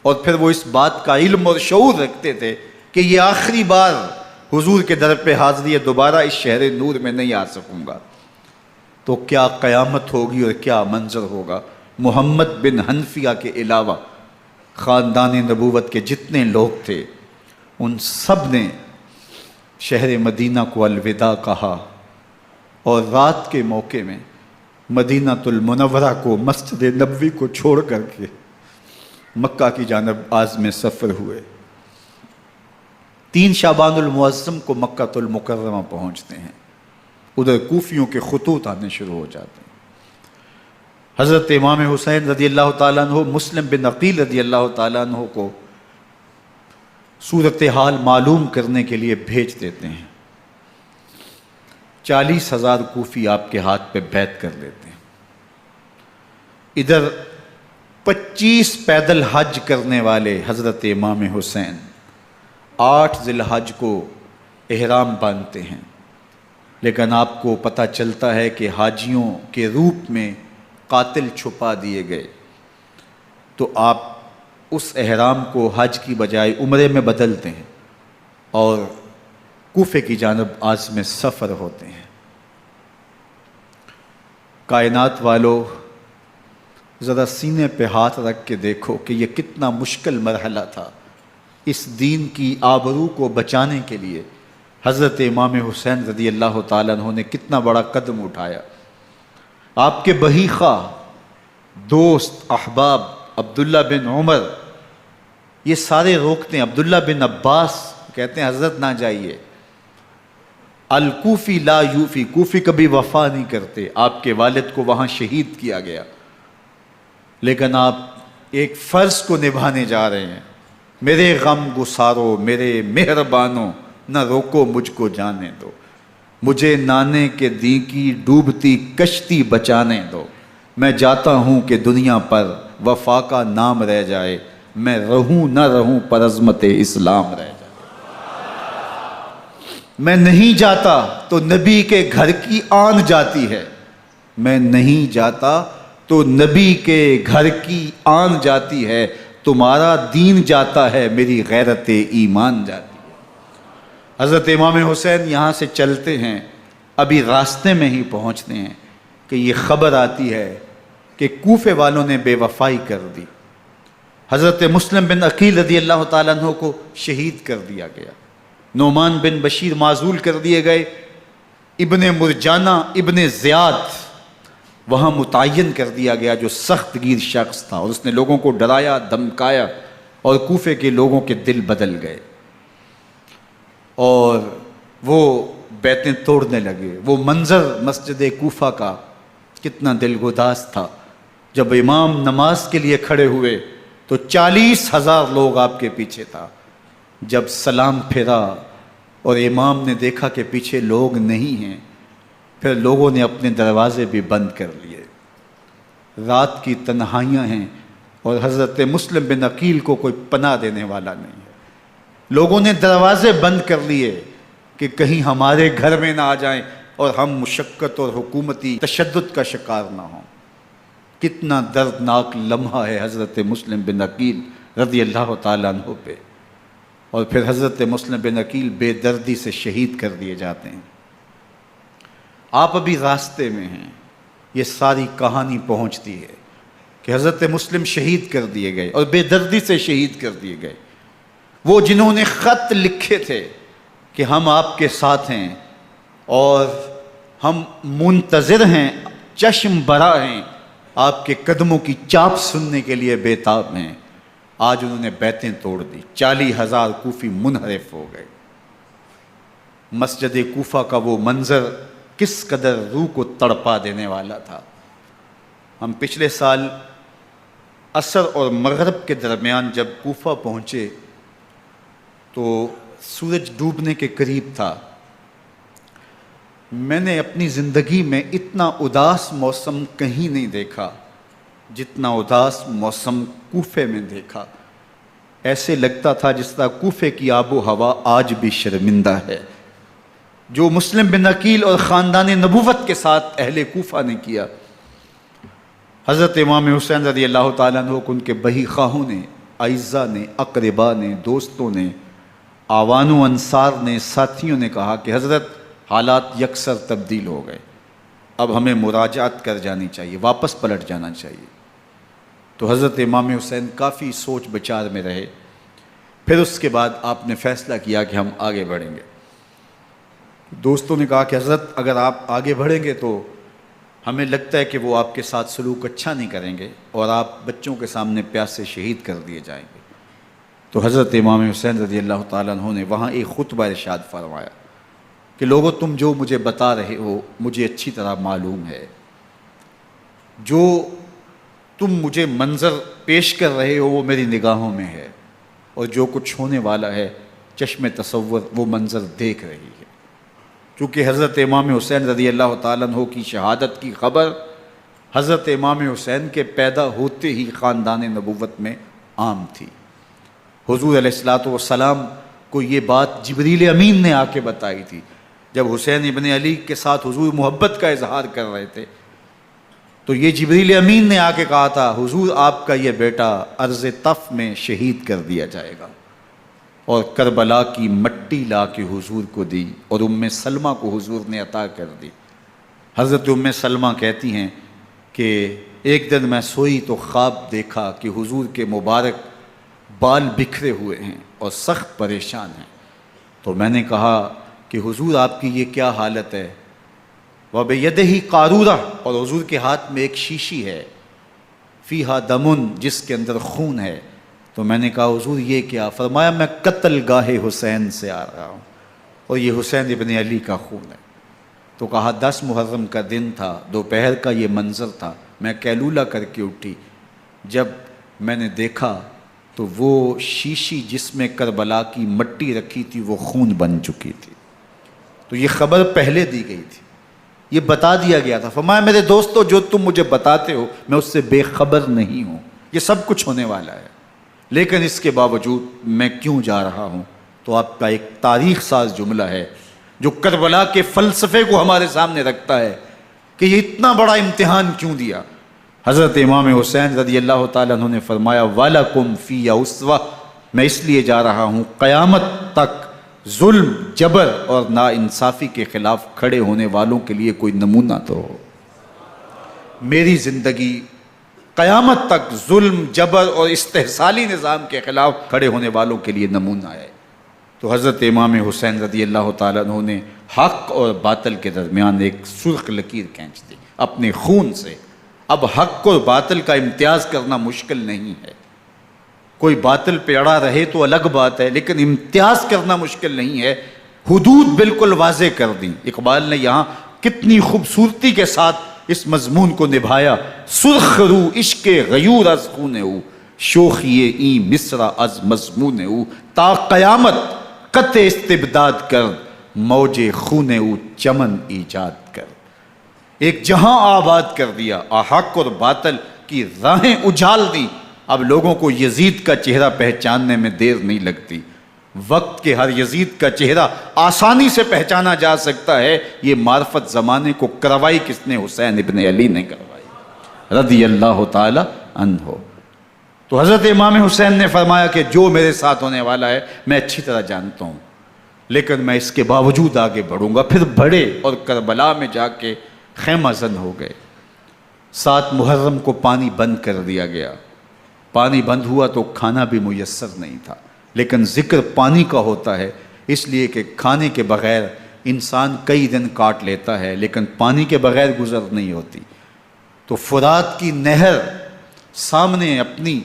[SPEAKER 1] اور پھر وہ اس بات کا علم اور شعور رکھتے تھے کہ یہ آخری بار حضور کے در پہ حاضری ہے، دوبارہ اس شہر نور میں نہیں آ سکوں گا، تو کیا قیامت ہوگی اور کیا منظر ہوگا۔ محمد بن حنفیہ کے علاوہ خاندان نبوت کے جتنے لوگ تھے ان سب نے شہر مدینہ کو الوداع کہا، اور رات کے موقع میں مدینہ المنورہ کو، مسجد نبوی کو چھوڑ کر کے مکہ کی جانب عازم سفر ہوئے۔ 3 شعبان المعظم کو مکہ المکرمہ پہنچتے ہیں، ادھر کوفیوں کے خطوط آنے شروع ہو جاتے ہیں۔ حضرت امام حسین رضی اللہ تعالیٰ عنہ مسلم بن عقیل رضی اللہ تعالیٰ عنہ کو صورتحال معلوم کرنے کے لیے بھیج دیتے ہیں۔ 40,000 کوفی آپ کے ہاتھ پہ بیعت کر لیتے ہیں۔ ادھر 25 پیدل حج کرنے والے حضرت امام حسین 8 ذی الحج کو احرام باندھتے ہیں، لیکن آپ کو پتہ چلتا ہے کہ حاجیوں کے روپ میں قاتل چھپا دیے گئے، تو آپ اس احرام کو حج کی بجائے عمرے میں بدلتے ہیں اور کوفے کی جانب عازم سفر ہوتے ہیں۔ کائنات والو، ذرا سینے پہ ہاتھ رکھ کے دیکھو کہ یہ کتنا مشکل مرحلہ تھا۔ اس دین کی آبرو کو بچانے کے لیے حضرت امام حسین رضی اللہ تعالیٰ عنہ نے کتنا بڑا قدم اٹھایا۔ آپ کے بہی خواہ، دوست، احباب عبداللہ بن عمر یہ سارے روکتے ہیں۔ عبداللہ بن عباس کہتے ہیں حضرت نہ جائیے، الکوفی لا یوفی، کوفی کبھی وفا نہیں کرتے، آپ کے والد کو وہاں شہید کیا گیا، لیکن آپ ایک فرض کو نبھانے جا رہے ہیں۔ میرے غم گسارو، میرے مہربانوں، نہ روکو مجھ کو جانے دو، مجھے نانے کے دی کی ڈوبتی کشتی بچانے دو، میں جاتا ہوں کہ دنیا پر وفا کا نام رہ جائے، میں رہوں نہ رہوں پر عظمت اسلام رہ جائے۔ میں نہیں جاتا تو نبی کے گھر کی آن جاتی ہے، میں نہیں جاتا تو نبی کے گھر کی آن جاتی ہے، تمہارا دین جاتا ہے، میری غیرت ایمان جاتی ہے۔ حضرت امام حسین یہاں سے چلتے ہیں، ابھی راستے میں ہی پہنچتے ہیں کہ یہ خبر آتی ہے کہ کوفے والوں نے بے وفائی کر دی، حضرت مسلم بن عقیل رضی اللہ تعالیٰ عنہ کو شہید کر دیا گیا، نعمان بن بشیر معزول کر دیے گئے، ابن مرجانہ ابن زیاد وہاں متعین کر دیا گیا جو سخت گیر شخص تھا، اور اس نے لوگوں کو ڈرایا، دھمکایا، اور کوفے کے لوگوں کے دل بدل گئے اور وہ بیتیں توڑنے لگے۔ وہ منظر مسجد کوفہ کا کتنا دلگداز تھا، جب امام نماز کے لیے کھڑے ہوئے تو 40,000 لوگ آپ کے پیچھے تھا۔ جب سلام پھیرا اور امام نے دیکھا کہ پیچھے لوگ نہیں ہیں، پھر لوگوں نے اپنے دروازے بھی بند کر لیے۔ رات کی تنہائیاں ہیں اور حضرت مسلم بن عقیل کو کوئی پناہ دینے والا نہیں ہے۔ لوگوں نے دروازے بند کر لیے کہ کہیں ہمارے گھر میں نہ آ جائیں اور ہم مشقت اور حکومتی تشدد کا شکار نہ ہوں۔ کتنا دردناک لمحہ ہے حضرت مسلم بن عقیل رضی اللہ تعالیٰ عنہ پہ، اور پھر حضرت مسلم بن عقیل بے دردی سے شہید کر دیے جاتے ہیں۔ آپ ابھی راستے میں ہیں، یہ ساری کہانی پہنچتی ہے کہ حضرت مسلم شہید کر دیے گئے اور بے دردی سے شہید کر دیے گئے۔ وہ جنہوں نے خط لکھے تھے کہ ہم آپ کے ساتھ ہیں اور ہم منتظر ہیں، چشم برا ہیں، آپ کے قدموں کی چاپ سننے کے لیے بےتاب ہیں، آج انہوں نے بیتیں توڑ دی۔ 40,000 کوفی منحرف ہو گئے۔ مسجد کوفہ کا وہ منظر کس قدر روح کو تڑپا دینے والا تھا۔ ہم پچھلے سال عصر اور مغرب کے درمیان جب کوفہ پہنچے تو سورج ڈوبنے کے قریب تھا۔ میں نے اپنی زندگی میں اتنا اداس موسم کہیں نہیں دیکھا جتنا اداس موسم کوفے میں دیکھا۔ ایسے لگتا تھا جس طرح کوفے کی آب و ہوا آج بھی شرمندہ ہے۔ جو مسلم بن عقیل اور خاندان نبوت کے ساتھ اہل کوفہ نے کیا، حضرت امام حسین رضی اللہ تعالیٰ عنہ کو ان کے بہی خواہوں نے، اعزاء نے، اقربا نے، دوستوں نے، آوان و انصار نے، ساتھیوں نے کہا کہ حضرت حالات یکسر تبدیل ہو گئے، اب ہمیں مراجعت کر جانی چاہیے، واپس پلٹ جانا چاہیے۔ تو حضرت امام حسین کافی سوچ بچار میں رہے، پھر اس کے بعد آپ نے فیصلہ کیا کہ ہم آگے بڑھیں گے۔ دوستوں نے کہا کہ حضرت اگر آپ آگے بڑھیں گے تو ہمیں لگتا ہے کہ وہ آپ کے ساتھ سلوک اچھا نہیں کریں گے اور آپ بچوں کے سامنے پیاسے شہید کر دیے جائیں گے۔ تو حضرت امام حسین رضی اللہ تعالیٰ عنہ نے وہاں ایک خطبہ ارشاد فرمایا کہ لوگوں تم جو مجھے بتا رہے ہو مجھے اچھی طرح معلوم ہے، جو تم مجھے منظر پیش کر رہے ہو وہ میری نگاہوں میں ہے، اور جو کچھ ہونے والا ہے چشم تصور وہ منظر دیکھ رہی ہے۔ چونکہ حضرت امام حسین رضی اللہ تعالیٰ عنہ کی شہادت کی خبر حضرت امام حسین کے پیدا ہوتے ہی خاندان نبوت میں عام تھی۔ حضور علیہ الصلوۃ والسلام کو یہ بات جبریل امین نے آ کے بتائی تھی جب حسین ابن علی کے ساتھ حضور محبت کا اظہار کر رہے تھے، تو یہ جبریل امین نے آ کے کہا تھا حضور آپ کا یہ بیٹا عرض طف میں شہید کر دیا جائے گا، اور کربلا کی مٹی لا کے حضور کو دی اور ام سلمہ کو حضور نے عطا کر دی۔ حضرت ام سلمہ کہتی ہیں کہ ایک دن میں سوئی تو خواب دیکھا کہ حضور کے مبارک بال بکھرے ہوئے ہیں اور سخت پریشان ہیں، تو میں نے کہا کہ حضور آپ کی یہ کیا حالت ہے؟ وَبِيَدِهِ قَارُورَةٌ، اور حضور کے ہاتھ میں ایک شیشی ہے، فیہا دمن، جس کے اندر خون ہے۔ تو میں نے کہا حضور یہ کیا؟ فرمایا میں قتل گاہ حسین سے آ رہا ہوں اور یہ حسین ابن علی کا خون ہے۔ تو کہا 10 محرم کا دن تھا، دوپہر کا یہ منظر تھا، میں قیلولہ کر کے اٹھی، جب میں نے دیکھا تو وہ شیشی جس میں کربلا کی مٹی رکھی تھی وہ خون بن چکی تھی۔ تو یہ خبر پہلے دی گئی تھی، یہ بتا دیا گیا تھا۔ فرمایا میرے دوستو جو تم مجھے بتاتے ہو میں اس سے بے خبر نہیں ہوں، یہ سب کچھ ہونے والا ہے، لیکن اس کے باوجود میں کیوں جا رہا ہوں؟ تو آپ کا ایک تاریخ ساز جملہ ہے جو کربلا کے فلسفے کو ہمارے سامنے رکھتا ہے کہ یہ اتنا بڑا امتحان کیوں دیا۔ حضرت امام حسین رضی اللہ تعالیٰ عنہ نے فرمایا وَلَكُمْ فِيَّ أُسْوَةٌ، میں اس لیے جا رہا ہوں قیامت تک ظلم، جبر اور ناانصافی کے خلاف کھڑے ہونے والوں کے لیے کوئی نمونہ تو ہو۔ میری زندگی قیامت تک ظلم، جبر اور استحصالی نظام کے خلاف کھڑے ہونے والوں کے لیے نمونہ ہے۔ تو حضرت امام حسین رضی اللہ تعالیٰ عنہ نے حق اور باطل کے درمیان ایک سرخ لکیر کھینچ دی اپنے خون سے۔ اب حق اور باطل کا امتیاز کرنا مشکل نہیں ہے، کوئی باطل پہ اڑا رہے تو الگ بات ہے، لیکن امتیاز کرنا مشکل نہیں ہے۔ حدود بالکل واضح کر دیں۔ اقبال نے یہاں کتنی خوبصورتی کے ساتھ اس مضمون کو نبھایا۔ سرخ رو عشق غیور از خون او، شوخی این مصرع از مضمون او، تا قیامت قطع استبداد کر، موج خون او چمن ایجاد کر۔ ایک جہاں آباد کر دیا، حق اور باطل کی راہیں اجال دی۔ اب لوگوں کو یزید کا چہرہ پہچاننے میں دیر نہیں لگتی، وقت کے ہر یزید کا چہرہ آسانی سے پہچانا جا سکتا ہے۔ یہ معرفت زمانے کو کروائی کس نے؟ حسین ابن علی نے کروائی رضی اللہ تعالی عنہ۔ تو حضرت امام حسین نے فرمایا کہ جو میرے ساتھ ہونے والا ہے میں اچھی طرح جانتا ہوں، لیکن میں اس کے باوجود آگے بڑھوں گا۔ پھر بڑھے اور کربلا میں جا کے خیمہ زن ہو گئے۔ 7 محرم کو پانی بند کر دیا گیا۔ پانی بند ہوا تو کھانا بھی میسر نہیں تھا، لیکن ذکر پانی کا ہوتا ہے اس لیے کہ کھانے کے بغیر انسان کئی دن کاٹ لیتا ہے، لیکن پانی کے بغیر گزر نہیں ہوتی۔ تو فرات کی نہر سامنے اپنی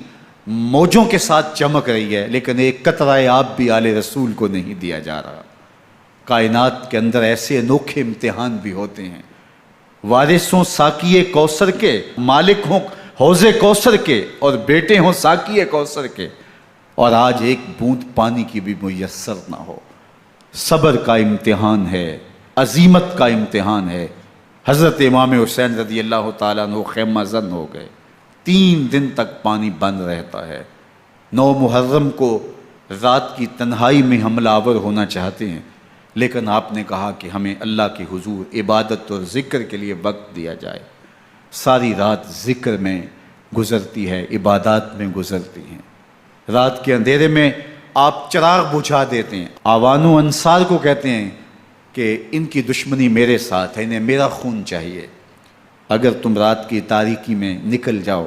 [SPEAKER 1] موجوں کے ساتھ چمک رہی ہے، لیکن ایک قطرہ آب بھی آل رسول کو نہیں دیا جا رہا۔ کائنات کے اندر ایسے انوکھے امتحان بھی ہوتے ہیں۔ وارث ہوں ساقی کوثر کے، مالک ہوں حوض کوثر کے، اور بیٹے ہوں ساقی کوثر کے، اور آج ایک بوند پانی کی بھی میسر نہ ہو۔ صبر کا امتحان ہے، عزیمت کا امتحان ہے۔ حضرت امام حسین رضی اللہ تعالیٰ عنہ خیمہ زن ہو گئے۔ 3 دن تک پانی بند رہتا ہے۔ 9 محرم کو رات کی تنہائی میں حملہ آور ہونا چاہتے ہیں، لیکن آپ نے کہا کہ ہمیں اللہ کے حضور عبادت اور ذکر کے لیے وقت دیا جائے۔ ساری رات ذکر میں گزرتی ہے، عبادات میں گزرتی ہیں۔ رات کے اندھیرے میں آپ چراغ بجھا دیتے ہیں۔ آوان و انصار کو کہتے ہیں کہ ان کی دشمنی میرے ساتھ ہے، انہیں میرا خون چاہیے، اگر تم رات کی تاریکی میں نکل جاؤ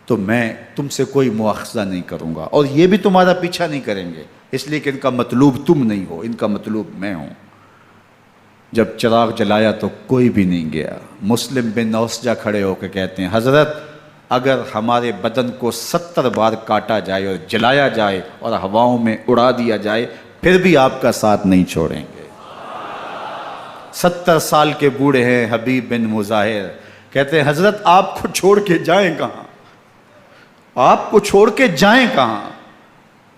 [SPEAKER 1] تو میں تم سے کوئی مواخذہ نہیں کروں گا، اور یہ بھی تمہارا پیچھا نہیں کریں گے، اس لیے کہ ان کا مطلوب تم نہیں ہو، ان کا مطلوب میں ہوں۔ جب چراغ جلایا تو کوئی بھی نہیں گیا۔ مسلم بن نوسجہ کھڑے ہو کے کہتے ہیں، حضرت اگر ہمارے بدن کو 70 بار کاٹا جائے اور جلایا جائے اور ہواؤں میں اڑا دیا جائے پھر بھی آپ کا ساتھ نہیں چھوڑیں گے۔ 70 سال کے بوڑھے ہیں حبیب بن مظاہر، کہتے ہیں حضرت آپ کو چھوڑ کے جائیں کہاں، آپ کو چھوڑ کے جائیں کہاں،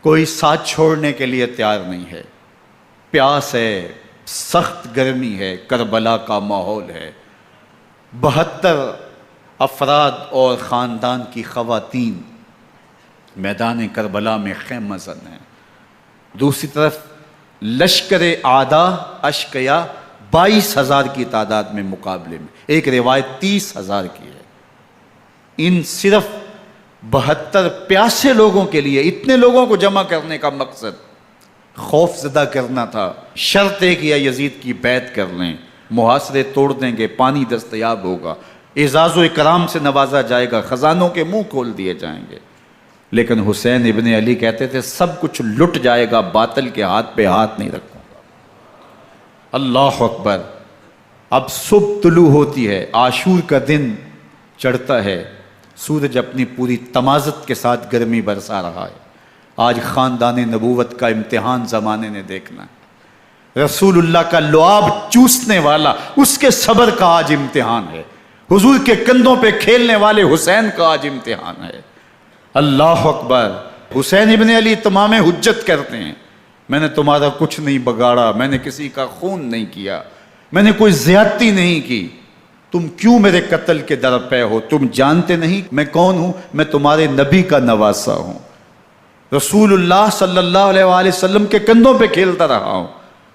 [SPEAKER 1] کوئی ساتھ چھوڑنے کے لیے تیار نہیں ہے۔ پیاس ہے، سخت گرمی ہے، کربلا کا ماحول ہے، 72 افراد اور خاندان کی خواتین میدان کربلا میں خیمہ زن ہیں۔ دوسری طرف لشکر اعداء اشقیا 22,000 کی تعداد میں مقابلے میں، ایک روایت 30,000 کی ہے۔ ان صرف 72 پیاسے لوگوں کے لیے اتنے لوگوں کو جمع کرنے کا مقصد خوف زدہ کرنا تھا۔ شرط ہے کہ یا یزید کی بیعت کر لیں، محاصرے توڑ دیں گے، پانی دستیاب ہوگا، اعزاز و اکرام سے نوازا جائے گا، خزانوں کے منہ کھول دیے جائیں گے۔ لیکن حسین ابن علی کہتے تھے سب کچھ لٹ جائے گا، باطل کے ہاتھ پہ ہاتھ نہیں رکھوں گا۔ اللہ اکبر۔ اب صبح طلوع ہوتی ہے، عاشور کا دن چڑھتا ہے، سورج اپنی پوری تمازت کے ساتھ گرمی برسا رہا ہے۔ آج خاندان نبوت کا امتحان زمانے نے دیکھنا ہے۔ رسول اللہ کا لعاب چوسنے والا اس کے صبر کا آج امتحان ہے۔ حضور کے کندھوں پہ کھیلنے والے حسین کا آج امتحان ہے۔ اللہ اکبر۔ حسین ابن علی تمام حجت کرتے ہیں، میں نے تمہارا کچھ نہیں بگاڑا، میں نے کسی کا خون نہیں کیا، میں نے کوئی زیادتی نہیں کی، تم کیوں میرے قتل کے در پہ ہو؟ تم جانتے نہیں میں کون ہوں؟ میں تمہارے نبی کا نواسا ہوں، رسول اللہ صلی اللہ علیہ وآلہ وسلم کے کندھوں پہ کھیلتا رہا ہوں،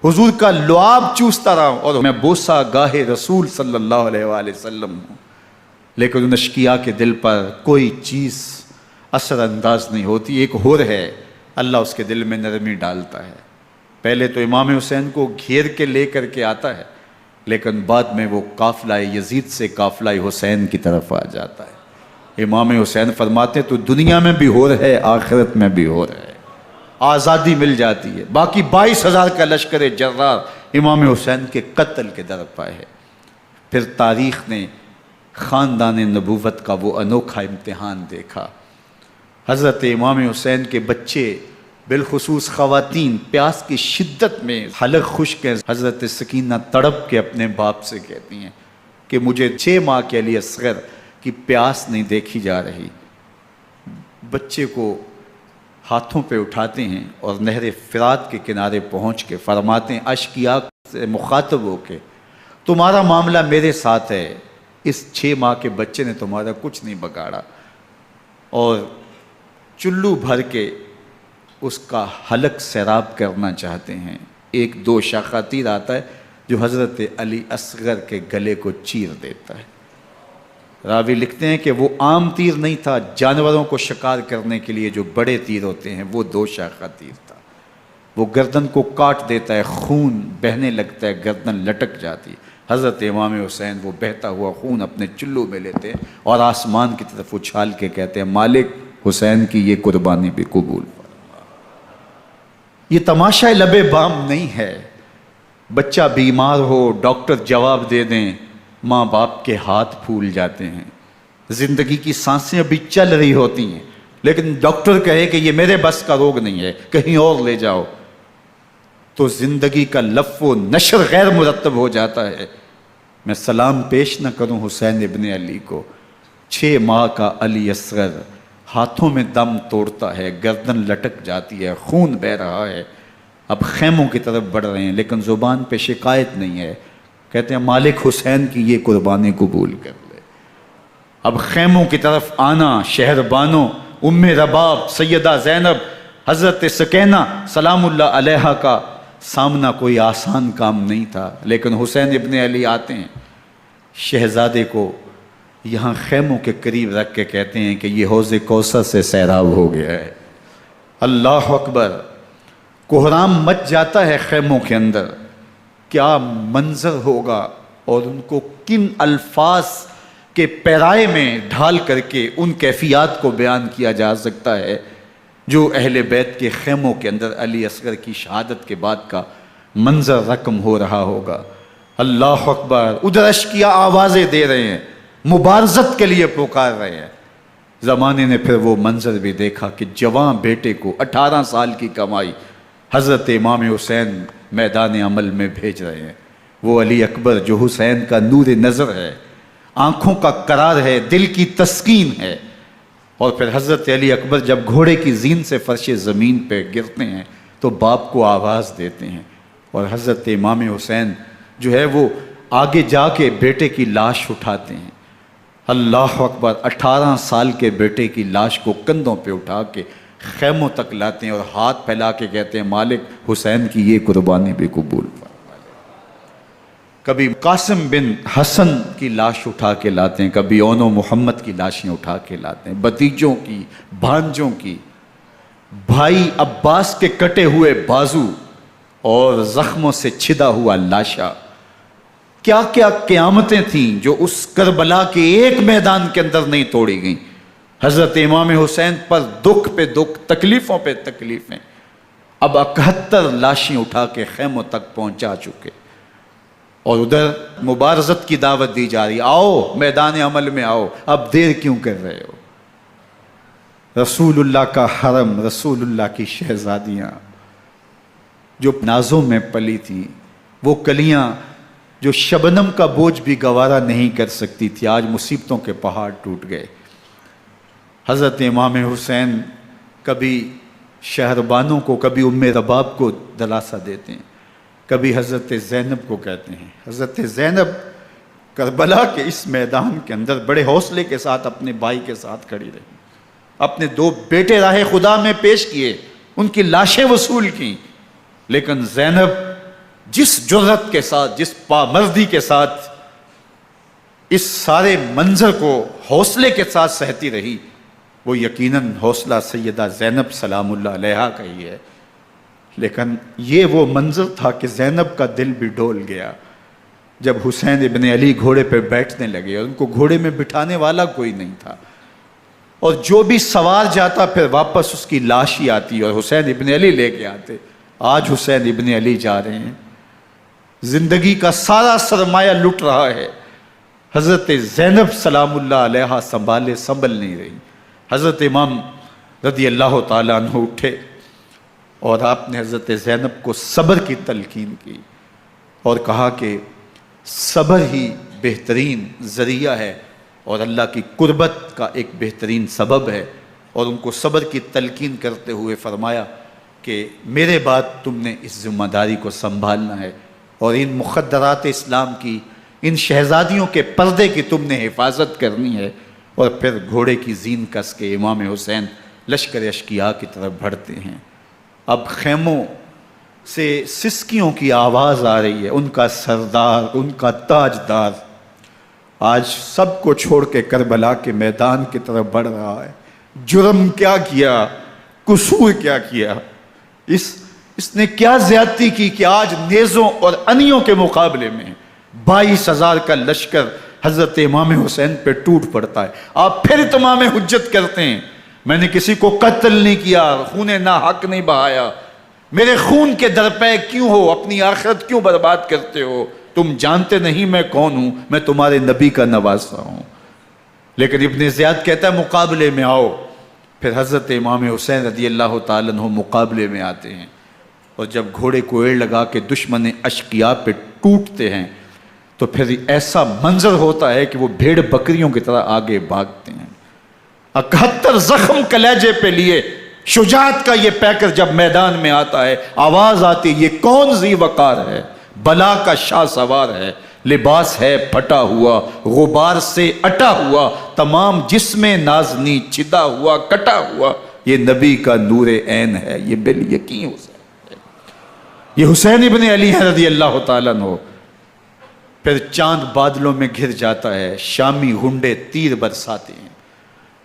[SPEAKER 1] حضور کا لعاب چوستا رہا ہوں، اور میں بوسہ گاہ رسول صلی اللہ علیہ وآلہ وسلم ہوں۔ لیکن ان اشقیاء کے دل پر کوئی چیز اثر انداز نہیں ہوتی۔ ایک ہور ہے، اللہ اس کے دل میں نرمی ڈالتا ہے۔ پہلے تو امام حسین کو گھیر کے لے کر کے آتا ہے، لیکن بعد میں وہ قافلہ یزید سے قافلہ حسین کی طرف آ جاتا ہے۔ امام حسین فرماتے ہیں تو دنیا میں بھی ہور ہے، آخرت میں بھی ہور ہے، آزادی مل جاتی ہے۔ باقی 22,000 کا لشکر جرار امام حسین کے قتل کے در پہ ہے۔ پھر تاریخ نے خاندان نبوت کا وہ انوکھا امتحان دیکھا۔ حضرت امام حسین کے بچے بالخصوص خواتین پیاس کی شدت میں حلق خشک ہیں۔ حضرت سکینہ تڑپ کے اپنے باپ سے کہتی ہیں کہ مجھے 6 ماہ کے علی اصغر کی پیاس نہیں دیکھی جا رہی۔ بچے کو ہاتھوں پہ اٹھاتے ہیں اور نہر فرات کے کنارے پہنچ کے فرماتے ہیں اشقیاء سے مخاطب ہو کے تمہارا معاملہ میرے ساتھ ہے، اس 6 ماہ کے بچے نے تمہارا کچھ نہیں بگاڑا، اور چلو بھر کے اس کا حلق سیراب کرنا چاہتے ہیں۔ ایک 2 شاخہ تیر آتا ہے جو حضرت علی اصغر کے گلے کو چیر دیتا ہے۔ راوی لکھتے ہیں کہ وہ عام تیر نہیں تھا، جانوروں کو شکار کرنے کے لیے جو بڑے تیر ہوتے ہیں وہ 2 شاخہ تیر تھا۔ وہ گردن کو کاٹ دیتا ہے، خون بہنے لگتا ہے، گردن لٹک جاتی۔ حضرت امام حسین وہ بہتا ہوا خون اپنے چلو میں لیتے ہیں اور آسمان کی طرف اچھال کے کہتے ہیں مالک حسین کی یہ قربانی بھی قبول فرما۔ یہ تماشا لب بام نہیں ہے، بچہ بیمار ہو ڈاکٹر جواب دے دیں، ماں باپ کے ہاتھ پھول جاتے ہیں، زندگی کی سانسیں ابھی چل رہی ہوتی ہیں، لیکن ڈاکٹر کہے کہ یہ میرے بس کا روگ نہیں ہے، کہیں اور لے جاؤ، تو زندگی کا لف و نشر غیر مرتب ہو جاتا ہے۔ میں سلام پیش نہ کروں حسین ابن علی کو، 6 ماہ کا علی اصغر ہاتھوں میں دم توڑتا ہے، گردن لٹک جاتی ہے، خون بہہ رہا ہے، اب خیموں کی طرف بڑھ رہے ہیں، لیکن زبان پہ شکایت نہیں ہے، کہتے ہیں مالک حسین کی یہ قربانی قبول کر لے۔ اب خیموں کی طرف آنا، شہر بانوں ام رباب سیدہ زینب حضرت سکینہ سلام اللہ علیہا کا سامنا کوئی آسان کام نہیں تھا، لیکن حسین ابن علی آتے ہیں، شہزادے کو یہاں خیموں کے قریب رکھ کے کہتے ہیں کہ یہ حوض کوثر سے سیراب ہو گیا ہے۔ اللہ اکبر، کوہرام مچ جاتا ہے خیموں کے اندر، کیا منظر ہوگا اور ان کو کن الفاظ کے پیرائے میں ڈھال کر کے ان کیفیات کو بیان کیا جا سکتا ہے جو اہل بیت کے خیموں کے اندر علی اصغر کی شہادت کے بعد کا منظر رقم ہو رہا ہوگا۔ اللہ اکبر، ادھر اشکیا آوازیں دے رہے ہیں، مبارزت کے لیے پکار رہے ہیں۔ زمانے نے پھر وہ منظر بھی دیکھا کہ جوان بیٹے کو 18 سال کی کمائی حضرت امام حسین میدان عمل میں بھیج رہے ہیں۔ وہ علی اکبر جو حسین کا نور نظر ہے، آنکھوں کا قرار ہے، دل کی تسکین ہے۔ اور پھر حضرت علی اکبر جب گھوڑے کی زین سے فرش زمین پہ گرتے ہیں تو باپ کو آواز دیتے ہیں، اور حضرت امام حسین جو ہے وہ آگے جا کے بیٹے کی لاش اٹھاتے ہیں۔ اللہ اکبر، 18 سال کے بیٹے کی لاش کو کندھوں پہ اٹھا کے خیموں تک لاتے ہیں اور ہاتھ پھیلا کے کہتے ہیں مالک حسین کی یہ قربانی بھی قبول فرما۔ کبھی قاسم بن حسن کی لاش اٹھا کے لاتے ہیں، کبھی اون و محمد کی لاشیں اٹھا کے لاتے ہیں، بتیجوں کی، بھانجوں کی، بھائی عباس کے کٹے ہوئے بازو اور زخموں سے چھدا ہوا لاشا۔ کیا کیا قیامتیں تھیں جو اس کربلا کے ایک میدان کے اندر نہیں توڑی گئیں۔ حضرت امام حسین پر دکھ پہ دکھ، تکلیفوں پہ تکلیفیں، اب 71 لاشیں اٹھا کے خیموں تک پہنچا چکے، اور ادھر مبارزت کی دعوت دی جا رہی، آؤ میدان عمل میں آؤ، اب دیر کیوں کر رہے ہو۔ رسول اللہ کا حرم، رسول اللہ کی شہزادیاں جو نازوں میں پلی تھیں، وہ کلیاں جو شبنم کا بوجھ بھی گوارا نہیں کر سکتی تھی، آج مصیبتوں کے پہاڑ ٹوٹ گئے۔ حضرت امام حسین کبھی شہربانوں کو، کبھی ام رباب کو دلاسہ دیتے ہیں، کبھی حضرت زینب کو کہتے ہیں۔ حضرت زینب کربلا کے اس میدان کے اندر بڑے حوصلے کے ساتھ اپنے بھائی کے ساتھ کھڑی رہی، اپنے 2 بیٹے راہ خدا میں پیش کیے، ان کی لاشیں وصول کیں، لیکن زینب جس جرأت کے ساتھ، جس پامردی کے ساتھ اس سارے منظر کو حوصلے کے ساتھ سہتی رہی، وہ یقیناً حوصلہ سیدہ زینب سلام اللہ علیہا کا ہی ہے۔ لیکن یہ وہ منظر تھا کہ زینب کا دل بھی ڈول گیا جب حسین ابن علی گھوڑے پہ بیٹھنے لگے، اور ان کو گھوڑے میں بٹھانے والا کوئی نہیں تھا، اور جو بھی سوار جاتا پھر واپس اس کی لاش ہی آتی اور حسین ابن علی لے کے آتے۔ آج حسین ابن علی جا رہے ہیں، زندگی کا سارا سرمایہ لٹ رہا ہے، حضرت زینب سلام اللہ علیہا سنبھل نہیں رہی۔ حضرت امام رضی اللہ تعالیٰ عنہ اٹھے اور آپ نے حضرت زینب کو صبر کی تلقین کی اور کہا کہ صبر ہی بہترین ذریعہ ہے اور اللہ کی قربت کا ایک بہترین سبب ہے، اور ان کو صبر کی تلقین کرتے ہوئے فرمایا کہ میرے بعد تم نے اس ذمہ داری کو سنبھالنا ہے، اور ان مخدرات اسلام کی، ان شہزادیوں کے پردے کی تم نے حفاظت کرنی ہے۔ اور پھر گھوڑے کی زین کس کے امام حسین لشکر اشکیا کی طرف بڑھتے ہیں۔ اب خیموں سے سسکیوں کی آواز آ رہی ہے، ان کا سردار، ان کا تاجدار آج سب کو چھوڑ کے کربلا کے میدان کی طرف بڑھ رہا ہے۔ جرم کیا کیا، قصور کیا کیا، اس نے کیا زیادتی کی کہ آج نیزوں اور انیوں کے مقابلے میں 22,000 کا لشکر حضرت امام حسین پہ ٹوٹ پڑتا ہے۔ آپ پھر اتمام حجت کرتے ہیں، میں نے کسی کو قتل نہیں کیا، خون ناحق نہیں بہایا، میرے خون کے درپے کیوں ہو، اپنی آخرت کیوں برباد کرتے ہو، تم جانتے نہیں میں کون ہوں، میں تمہارے نبی کا نواسا ہوں۔ لیکن ابن زیاد کہتا ہے مقابلے میں آؤ۔ پھر حضرت امام حسین رضی اللہ تعالیٰ عنہ مقابلے میں آتے ہیں، اور جب گھوڑے کو ایڑ لگا کے دشمن اشقیاء پہ ٹوٹتے ہیں تو پھر ایسا منظر ہوتا ہے کہ وہ بھیڑ بکریوں کی طرح آگے بھاگتے ہیں۔ 71 زخم کلیجے پہ لیے شجاعت کا یہ پیکر جب میدان میں آتا ہے، آواز آتی، یہ کون ذی وقار ہے، بلا کا شاہ سوار ہے، لباس ہے پھٹا ہوا غبار سے اٹا ہوا، تمام جسم نازنی چھدا ہوا کٹا ہوا، یہ نبی کا نور عین ہے، یہ بالیقین حسین ہے، یہ حسین ابن علی ہے رضی اللہ تعالیٰ عنہ۔ پھر چاند بادلوں میں گھر جاتا ہے، شامی ہنڈے تیر برساتے ہیں،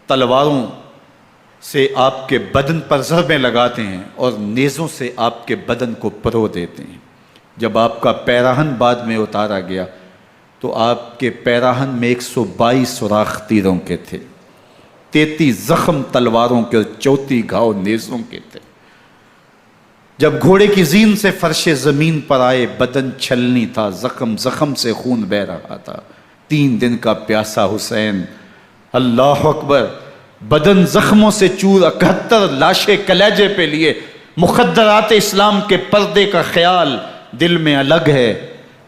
[SPEAKER 1] تلواروں سے آپ کے بدن پر ضربیں لگاتے ہیں اور نیزوں سے آپ کے بدن کو پرو دیتے ہیں۔ جب آپ کا پیراہن بعد میں اتارا گیا تو آپ کے پیراہن میں 122 سوراخ تیروں کے تھے، 33 زخم تلواروں کے اور 34 گھاؤ نیزوں کے تھے۔ جب گھوڑے کی زین سے فرش زمین پر آئے، بدن چھلنی تھا، زخم زخم سے خون بہ رہا تھا، 3 دن کا پیاسا حسین، اللہ اکبر، بدن زخموں سے چور، 71 لاشیں کلیجے پہ لیے، مخدرات اسلام کے پردے کا خیال دل میں الگ ہے،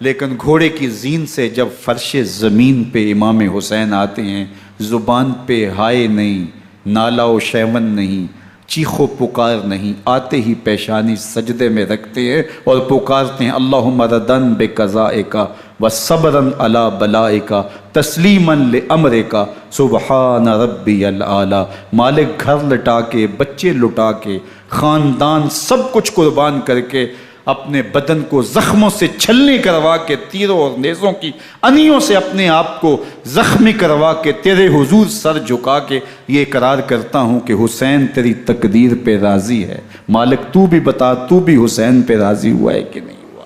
[SPEAKER 1] لیکن گھوڑے کی زین سے جب فرش زمین پہ امام حسین آتے ہیں، زبان پہ ہائے نہیں، نالا و شیون نہیں، چیخ و پکار نہیں، آتے ہی پیشانی سجدے میں رکھتے ہیں اور پکارتے ہیں اللہم ردن بقضائک و صبرن علی بلائک تسلیما لامرک سبحان ربی الاعلی۔ مالک گھر لٹا کے، بچے لٹا کے، خاندان سب کچھ قربان کر کے، اپنے بدن کو زخموں سے چھلنی کروا کے، تیروں اور نیزوں کی انیوں سے اپنے آپ کو زخمی کروا کے، تیرے حضور سر جھکا کے یہ اقرار کرتا ہوں کہ حسین تیری تقدیر پہ راضی ہے، مالک تو بھی بتا، تو بھی حسین پہ راضی ہوا ہے کہ نہیں ہوا۔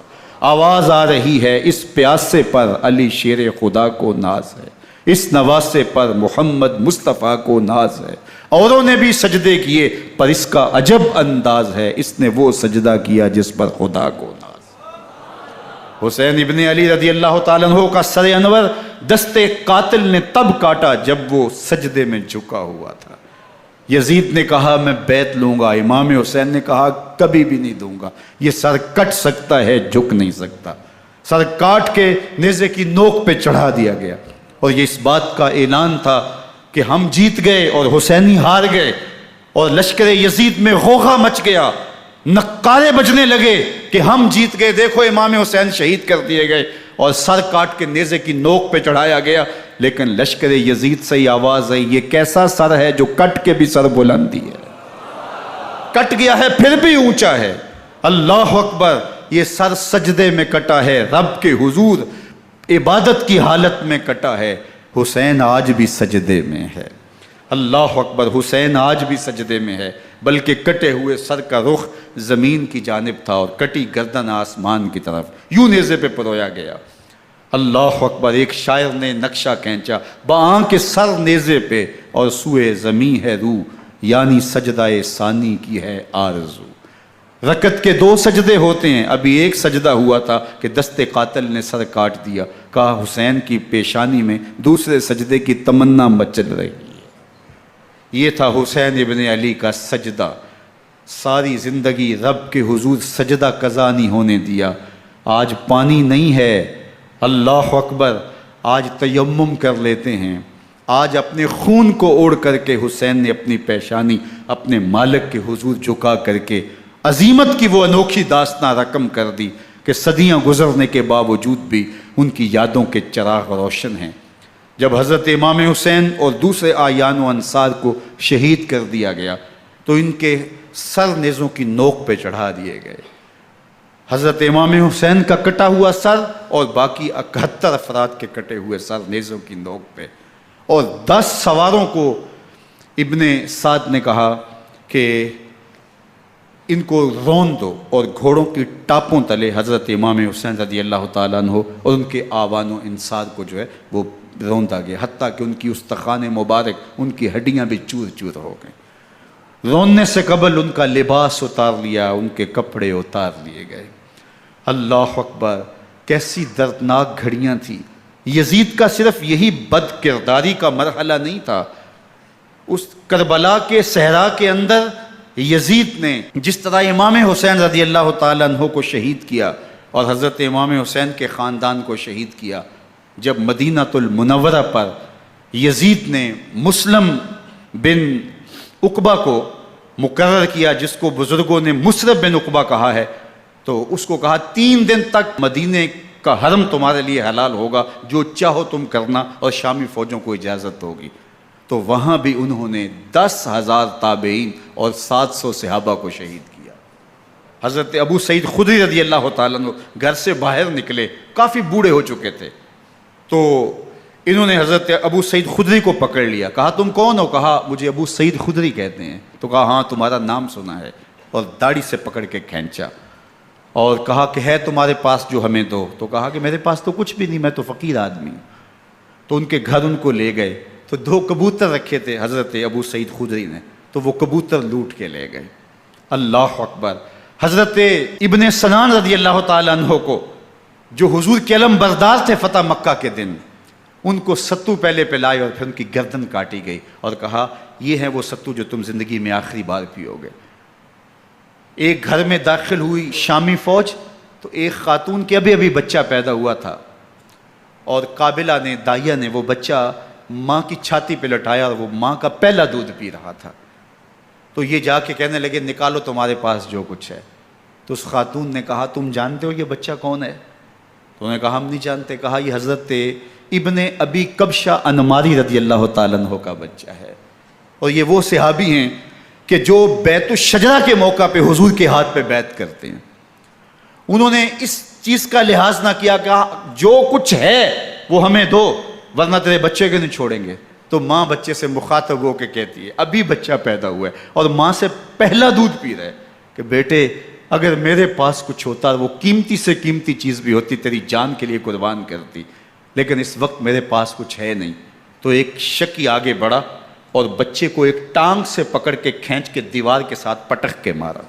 [SPEAKER 1] آواز آ رہی ہے، اس پیاسے پر علی شیر خدا کو ناز ہے، اس نواسے پر محمد مصطفیٰ کو ناز ہے، اوروں نے بھی سجدے کیے پر اس کا عجب انداز ہے، اس نے وہ سجدہ کیا جس پر خدا کو ناز۔ حسین ابن علی رضی اللہ تعالیٰ عنہ کا سر انور دستے قاتل نے تب کاٹا جب وہ سجدے میں جھکا ہوا تھا۔ یزید نے کہا میں بیعت لوں گا، امام حسین نے کہا کبھی بھی نہیں دوں گا، یہ سر کٹ سکتا ہے جھک نہیں سکتا۔ سر کاٹ کے نیزے کی نوک پہ چڑھا دیا گیا اور یہ اس بات کا اعلان تھا کہ ہم جیت گئے اور حسینی ہار گئے، اور لشکر یزید میں غوغا مچ گیا، نقارے بجنے لگے کہ ہم جیت گئے، دیکھو امام حسین شہید کر دیے گئے، اور سر کاٹ کے نیزے کی نوک پہ چڑھایا گیا۔ لیکن لشکر یزید سے ہی آواز آئی یہ کیسا سر ہے جو کٹ کے بھی سر بلندی ہے، کٹ گیا ہے پھر بھی اونچا ہے، اللہ اکبر، یہ سر سجدے میں کٹا ہے، رب کے حضور عبادت کی حالت میں کٹا ہے، حسین آج بھی سجدے میں ہے، اللہ اکبر، حسین آج بھی سجدے میں ہے، بلکہ کٹے ہوئے سر کا رخ زمین کی جانب تھا اور کٹی گردن آسمان کی طرف، یوں نیزے پہ پرویا گیا، اللہ اکبر۔ ایک شاعر نے نقشہ کھینچا، بآنکھ سر نیزے پہ اور سوئے زمیں ہے روح، یعنی سجدہ ثانی کی ہے آرزو۔ رکعت کے 2 سجدے ہوتے ہیں، ابھی ایک سجدہ ہوا تھا کہ دست قاتل نے سر کاٹ دیا، کہا حسین کی پیشانی میں دوسرے سجدے کی تمنا مچل رہی ہے۔ یہ تھا حسین ابن علی کا سجدہ، ساری زندگی رب کے حضور سجدہ قضا نہیں ہونے دیا۔ آج پانی نہیں ہے، اللہ اکبر، آج تیمم کر لیتے ہیں، آج اپنے خون کو اوڑھ کر کے حسین نے اپنی پیشانی اپنے مالک کے حضور جھکا کر کے عظیمت کی وہ انوکھی داستان رقم کر دی کہ صدیاں گزرنے کے باوجود بھی ان کی یادوں کے چراغ روشن ہیں۔ جب حضرت امام حسین اور دوسرے آیان و انصار کو شہید کر دیا گیا تو ان کے سر نیزوں کی نوک پہ چڑھا دیے گئے، حضرت امام حسین کا کٹا ہوا سر اور باقی 71 افراد کے کٹے ہوئے سر نیزوں کی نوک پہ، اور 10 سواروں کو ابن سعد نے کہا کہ ان کو رون دو، اور گھوڑوں کی ٹاپوں تلے حضرت امام حسین رضی اللہ تعالیٰ عنہ اور ان کے آوان و انصار کو جو ہے وہ روندا گیا، حتیٰ کہ ان کی استخوان مبارک، ان کی ہڈیاں بھی چور چور ہو گئیں۔ روننے سے قبل ان کا لباس اتار لیا، ان کے کپڑے اتار لیے گئے۔ اللہ اکبر، کیسی دردناک گھڑیاں تھیں۔ یزید کا صرف یہی بد کرداری کا مرحلہ نہیں تھا، اس کربلا کے صحرا کے اندر یزید نے جس طرح امام حسین رضی اللہ تعالیٰ عنہ کو شہید کیا اور حضرت امام حسین کے خاندان کو شہید کیا، جب مدینہ المنورہ پر یزید نے مسلم بن عقبہ کو مقرر کیا، جس کو بزرگوں نے مصرب بن عقبہ کہا ہے، تو اس کو کہا 3 دن تک مدینے کا حرم تمہارے لیے حلال ہوگا، جو چاہو تم کرنا، اور شامی فوجوں کو اجازت ہوگی۔ تو وہاں بھی انہوں نے 10,000 تابعین اور 700 صحابہ کو شہید کیا۔ حضرت ابو سعید خدری رضی اللہ تعالیٰ عنہ گھر سے باہر نکلے، کافی بوڑھے ہو چکے تھے، تو انہوں نے حضرت ابو سعید خدری کو پکڑ لیا، کہا تم کون ہو؟ کہا مجھے ابو سعید خدری کہتے ہیں۔ تو کہا ہاں تمہارا نام سنا ہے، اور داڑھی سے پکڑ کے کھینچا اور کہا کہ ہے تمہارے پاس جو ہمیں دو؟ تو کہا کہ میرے پاس تو کچھ بھی نہیں، میں تو فقیر آدمی ہوں۔ تو ان کے گھر ان کو لے گئے، تو 2 کبوتر رکھے تھے حضرت ابو سعید خدری نے، تو وہ کبوتر لوٹ کے لے گئے۔ اللہ اکبر۔ حضرت ابن سنان رضی اللہ تعالیٰ عنہ کو، جو حضور کے علم بردار تھے فتح مکہ کے دن، ان کو ستو پہلے پلائے اور پھر ان کی گردن کاٹی گئی، اور کہا یہ ہے وہ ستو جو تم زندگی میں آخری بار پیو گے۔ ایک گھر میں داخل ہوئی شامی فوج، تو ایک خاتون کے ابھی ابھی بچہ پیدا ہوا تھا، اور قابلہ نے، دائیا نے، وہ بچہ ماں کی چھاتی پہ لٹایا، اور وہ ماں کا پہلا دودھ پی رہا تھا۔ تو یہ جا کے کہنے لگے نکالو تمہارے پاس جو کچھ ہے۔ تو اس خاتون نے کہا تم جانتے ہو یہ بچہ کون ہے؟ تو انہوں نے کہا ہم نہیں جانتے۔ کہا یہ حضرت ابن ابی کبشہ انماری رضی اللہ تعالیٰ عنہ کا بچہ ہے، اور یہ وہ صحابی ہیں کہ جو بیت الشجرہ کے موقع پہ حضور کے ہاتھ پہ بیعت کرتے ہیں۔ انہوں نے اس چیز کا لحاظ نہ کیا کہ جو کچھ ہے وہ ہمیں دو، ورنہ تیرے بچے کے نہیں چھوڑیں گے۔ تو ماں بچے سے مخاطب ہو کے کہتی ہے، ابھی بچہ پیدا ہوا ہے اور ماں سے پہلا دودھ پی رہا ہے، کہ بیٹے اگر میرے پاس کچھ ہوتا، وہ قیمتی سے قیمتی چیز بھی ہوتی، تیری جان کے لیے قربان کرتی، لیکن اس وقت میرے پاس کچھ ہے نہیں۔ تو ایک شکی آگے بڑھا اور بچے کو ایک ٹانگ سے پکڑ کے کھینچ کے دیوار کے ساتھ پٹک کے مارا،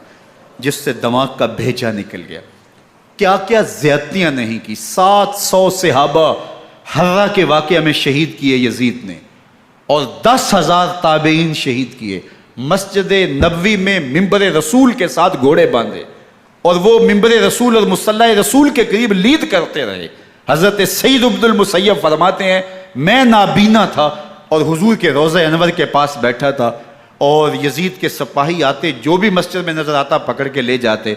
[SPEAKER 1] جس سے دماغ کا بھیجا نکل گیا۔ کیا کیا زیادتیاں نہیں کی۔ 700 صحابہ حرہ کے واقعہ میں شہید کیے یزید نے، اور 10,000 تابعین شہید کیے۔ مسجد نبوی میں ممبر رسول کے ساتھ گھوڑے باندھے، اور وہ ممبر رسول اور مصلی رسول کے قریب لید کرتے رہے۔ حضرت سعید عبد المسیب فرماتے ہیں میں نابینا تھا اور حضور کے روضہ انور کے پاس بیٹھا تھا، اور یزید کے سپاہی آتے، جو بھی مسجد میں نظر آتا پکڑ کے لے جاتے،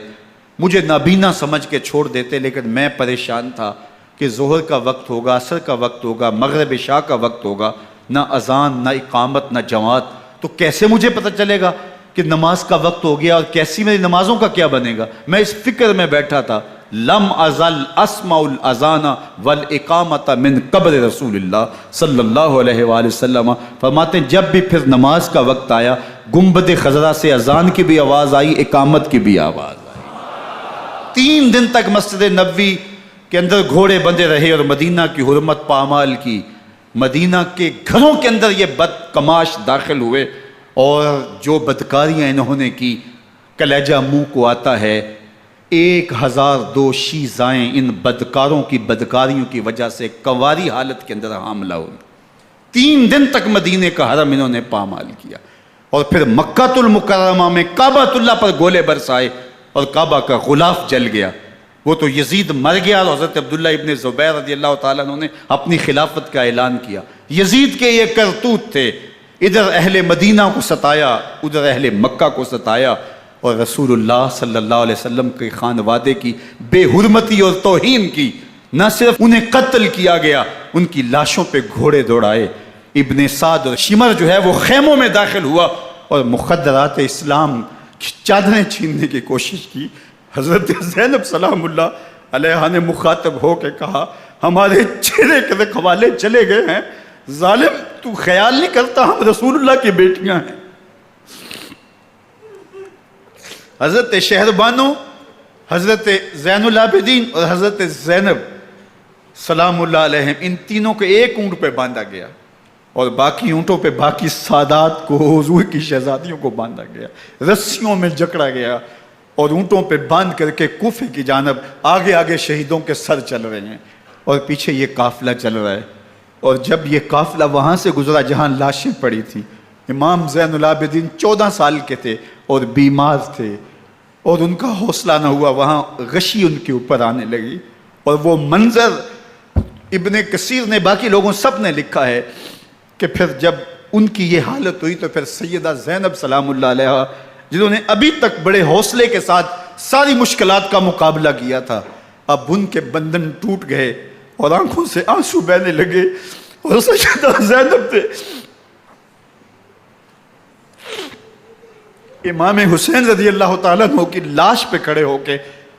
[SPEAKER 1] مجھے نابینا سمجھ کے چھوڑ دیتے، لیکن میں پریشان تھا کہ ظہر کا وقت ہوگا، عصر کا وقت ہوگا، مغرب عشاء کا وقت ہوگا، نہ اذان، نہ اقامت، نہ جماعت، تو کیسے مجھے پتہ چلے گا کہ نماز کا وقت ہو گیا، اور کیسی میری نمازوں کا کیا بنے گا؟ میں اس فکر میں بیٹھا تھا۔ لم ازل اسمع الاذان والاقامت من قبر رسول اللہ صلی اللہ علیہ وآلہ وسلم۔ فرماتے ہیں جب بھی پھر نماز کا وقت آیا، گنبد خضرا سے اذان کی بھی آواز آئی، اقامت کی بھی آواز آئی۔ 3 دن تک مسجد نبوی کے اندر گھوڑے بندھے رہے، اور مدینہ کی حرمت پامال کی۔ مدینہ کے گھروں کے اندر یہ بدکماش داخل ہوئے، اور جو بدکاریاں انہوں نے کی، کلیجہ منہ کو آتا ہے۔ 1002 شیزائیں ان بدکاروں کی بدکاریوں کی وجہ سے کنواری حالت کے اندر حاملہ ہوئی۔ 3 دن تک مدینے کا حرم انہوں نے پامال کیا، اور پھر مکہ المکرمہ میں کعبہ اللہ پر گولے برسائے، اور کعبہ کا غلاف جل گیا۔ وہ تو یزید مر گیا، اور حضرت عبداللہ ابن زبیر رضی اللہ تعالیٰ عنہ نے اپنی خلافت کا اعلان کیا۔ یزید کے یہ کرتوت تھے، ادھر اہل مدینہ کو ستایا، ادھر اہل مکہ کو ستایا، اور رسول اللہ صلی اللہ علیہ وسلم کے خانوادے کی بے حرمتی اور توہین کی۔ نہ صرف انہیں قتل کیا گیا، ان کی لاشوں پہ گھوڑے دوڑائے۔ ابن سعد اور شمر جو ہے وہ خیموں میں داخل ہوا، اور مخدرات اسلام کی چادریں چھیننے کی کوشش کی۔ حضرت زینب سلام اللہ علیہ نے مخاطب ہو کے کہا ہمارے چہرے کے رکھوالے چلے گئے ہیں، ظالم تو خیال نہیں کرتا ہم رسول اللہ کی بیٹیاں ہیں۔ حضرت شہربانو، حضرت زین العابدین اور حضرت زینب سلام اللہ علیہ، ان تینوں کو ایک اونٹ پہ باندھا گیا، اور باقی اونٹوں پہ باقی سادات کو، حضور کی شہزادیوں کو باندھا گیا، رسیوں میں جکڑا گیا، اور اونٹوں پہ باندھ کر کے کوفے کی جانب آگے آگے شہیدوں کے سر چل رہے ہیں، اور پیچھے یہ قافلہ چل رہا ہے۔ اور جب یہ قافلہ وہاں سے گزرا جہاں لاشیں پڑی تھیں، امام زین العابدین 14 سال کے تھے اور بیمار تھے، اور ان کا حوصلہ نہ ہوا، وہاں غشی ان کے اوپر آنے لگی، اور وہ منظر ابن کثیر نے، باقی لوگوں سب نے لکھا ہے کہ پھر جب ان کی یہ حالت ہوئی تو پھر سیدہ زینب سلام اللہ علیہ، جنہوں نے ابھی تک بڑے حوصلے کے ساتھ ساری مشکلات کا مقابلہ کیا تھا، اب ان کے بندن ٹوٹ گئے اور آنکھوں سے آنسو بہنے لگے، اور سیدہ زینب نے امام حسین رضی اللہ تعالیٰ عنہ کی لاش پہ کھڑے ہو کے،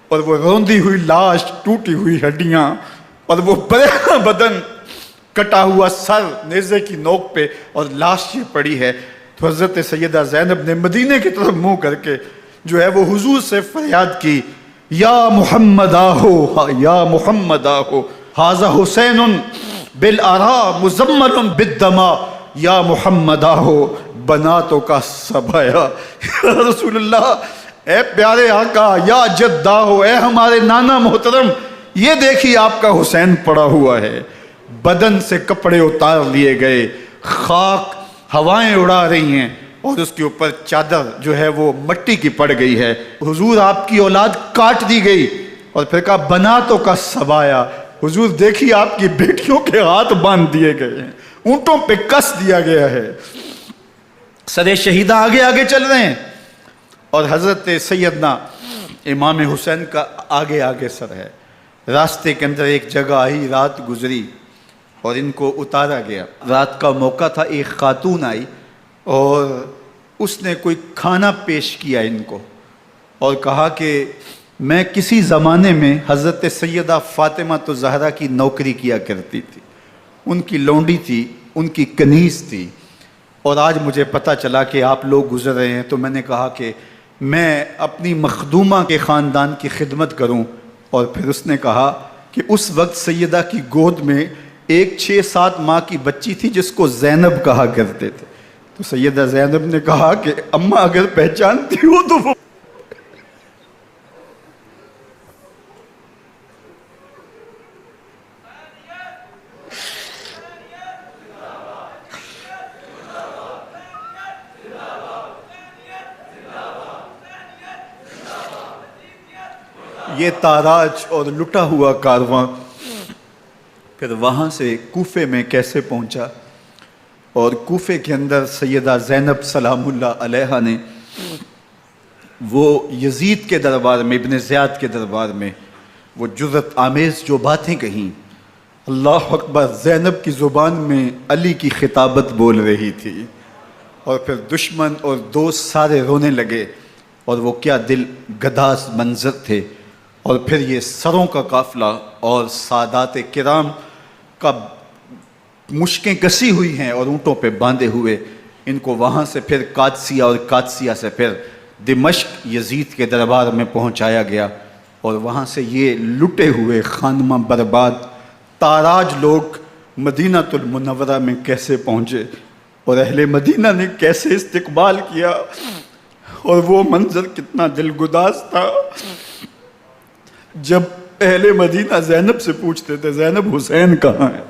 [SPEAKER 1] اور وہ روندی ہوئی لاش، ٹوٹی ہوئی ہڈیاں، اور وہ برینا بدن، کٹا ہوا سر نیزے کی نوک پہ، اور لاش یہ پڑی ہے، تو حضرت سیدہ زینب نے مدینے کی طرف منہ کر کے جو ہے وہ حضور سے فریاد کی، یا محمد آہو، یا محمد آہو، ھذا حسین بالآراء مزمل بالدماء، یا محمد آہو بناتوں کا سبایا۔ یا رسول اللہ، اے پیارے آقا، یا جد آہو، اے ہمارے نانا محترم، یہ دیکھیے آپ کا حسین پڑا ہوا ہے۔ بدن سے کپڑے اتار لیے گئے، خاک ہوائیں اڑا رہی ہیں، اور اس کے اوپر چادر جو ہے وہ مٹی کی پڑ گئی ہے۔ حضور آپ کی اولاد کاٹ دی گئی، اور پھر کہا بناتوں کا سبایا، حضور دیکھیے آپ کی بیٹیوں کے ہاتھ باندھ دیے گئے ہیں، اونٹوں پہ کس دیا گیا ہے، سر شہیدہ آگے آگے چل رہے ہیں، اور حضرت سیدنا امام حسین کا آگے آگے سر ہے۔ راستے کے اندر ایک جگہ آئی، رات گزری اور ان کو اتارا گیا۔ رات کا موقع تھا، ایک خاتون آئی اور اس نے کوئی کھانا پیش کیا ان کو، اور کہا کہ میں کسی زمانے میں حضرت سیدہ فاطمہ الزہرا کی نوکری کیا کرتی تھی، ان کی لونڈی تھی، ان کی کنیز تھی، اور آج مجھے پتہ چلا کہ آپ لوگ گزر رہے ہیں، تو میں نے کہا کہ میں اپنی مخدومہ کے خاندان کی خدمت کروں۔ اور پھر اس نے کہا کہ اس وقت سیدہ کی گود میں ایک 6-7 ماہ کی بچی تھی جس کو زینب کہا کرتے تھے، تو سیدہ زینب نے کہا کہ اماں اگر پہچانتی ہو تو وہ یہ تاراج اور لٹا ہوا کارواں پھر وہاں سے کوفے میں کیسے پہنچا، اور کوفے کے اندر سیدہ زینب سلام اللہ علیہا نے وہ یزید کے دربار میں، ابن زیاد کے دربار میں وہ جرأت آمیز جو باتیں کہیں، اللہ اکبر، زینب کی زبان میں علی کی خطابت بول رہی تھی، اور پھر دشمن اور دوست سارے رونے لگے، اور وہ کیا دل گداز منظر تھے۔ اور پھر یہ سروں کا قافلہ اور سادات کرام کا مشکیں کسی ہوئی ہیں اور اونٹوں پہ باندھے ہوئے، ان کو وہاں سے پھر قادسیہ، اور قادسیہ سے پھر دمشق یزید کے دربار میں پہنچایا گیا، اور وہاں سے یہ لٹے ہوئے خانمہ برباد تاراج لوگ مدینہ المنورہ میں کیسے پہنچے، اور اہل مدینہ نے کیسے استقبال کیا، اور وہ منظر کتنا دلگداز تھا جب اہل مدینہ زینب سے پوچھتے تھے زینب حسین کہاں ہے؟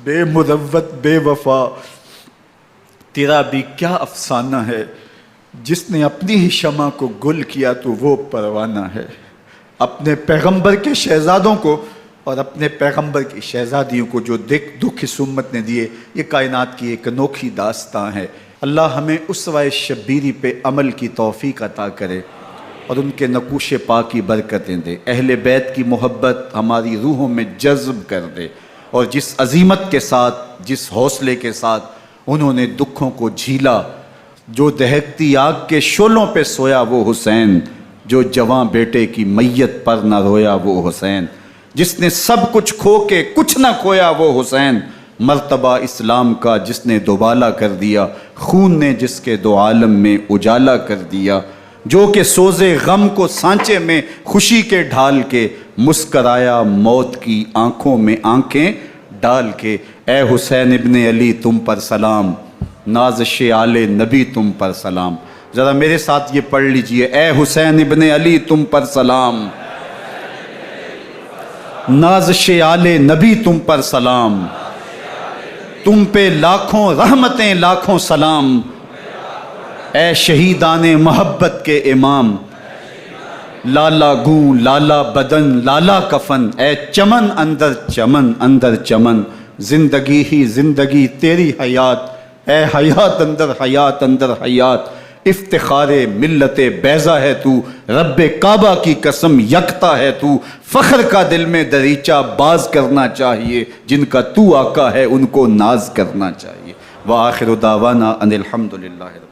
[SPEAKER 1] بے مروت بے وفا تیرا بھی کیا افسانہ ہے، جس نے اپنی ہی شمع کو گل کیا تو وہ پروانہ ہے۔ اپنے پیغمبر کے شہزادوں کو اور اپنے پیغمبر کی شہزادیوں کو جو دکھ اس امت نے دیے، یہ کائنات کی ایک انوکھی داستان ہے۔ اللہ ہمیں اسوہ شبیری پہ عمل کی توفیق عطا کرے اور ان کے نقوش پاک کی برکتیں دے، اہل بیت کی محبت ہماری روحوں میں جذب کر دے، اور جس عظیمت کے ساتھ، جس حوصلے کے ساتھ انہوں نے دکھوں کو جھیلا، جو دہکتی آگ کے شعلوں پہ سویا وہ حسین، جو جواں بیٹے کی میت پر نہ رویا وہ حسین، جس نے سب کچھ کھو کے کچھ نہ کھویا وہ حسین، مرتبہ اسلام کا جس نے دوبالا کر دیا، خون نے جس کے دو عالم میں اجالا کر دیا، جو کہ سوزے غم کو سانچے میں خوشی کے ڈھال کے، مسکرایا موت کی آنکھوں میں آنکھیں ڈال کے۔ اے حسین ابن علی تم پر سلام، نازش آل نبی تم پر سلام۔ ذرا میرے ساتھ یہ پڑھ لیجئے، اے حسین ابن علی تم پر سلام، نازش آل نبی تم پر سلام، تم پہ لاکھوں رحمتیں لاکھوں سلام، اے شہیدان محبت کے امام، لالا گوں لالا بدن لالا کفن، اے چمن اندر چمن، زندگی ہی زندگی تیری حیات اے حیات اندر حیات، افتخار ملت بیضا ہے تو، رب کعبہ کی قسم یکتا ہے تو، فخر کا دل میں دریچہ باز کرنا چاہیے، جن کا تو آقا ہے ان کو ناز کرنا چاہیے۔ وآخر دعوانا ان الحمدللہ۔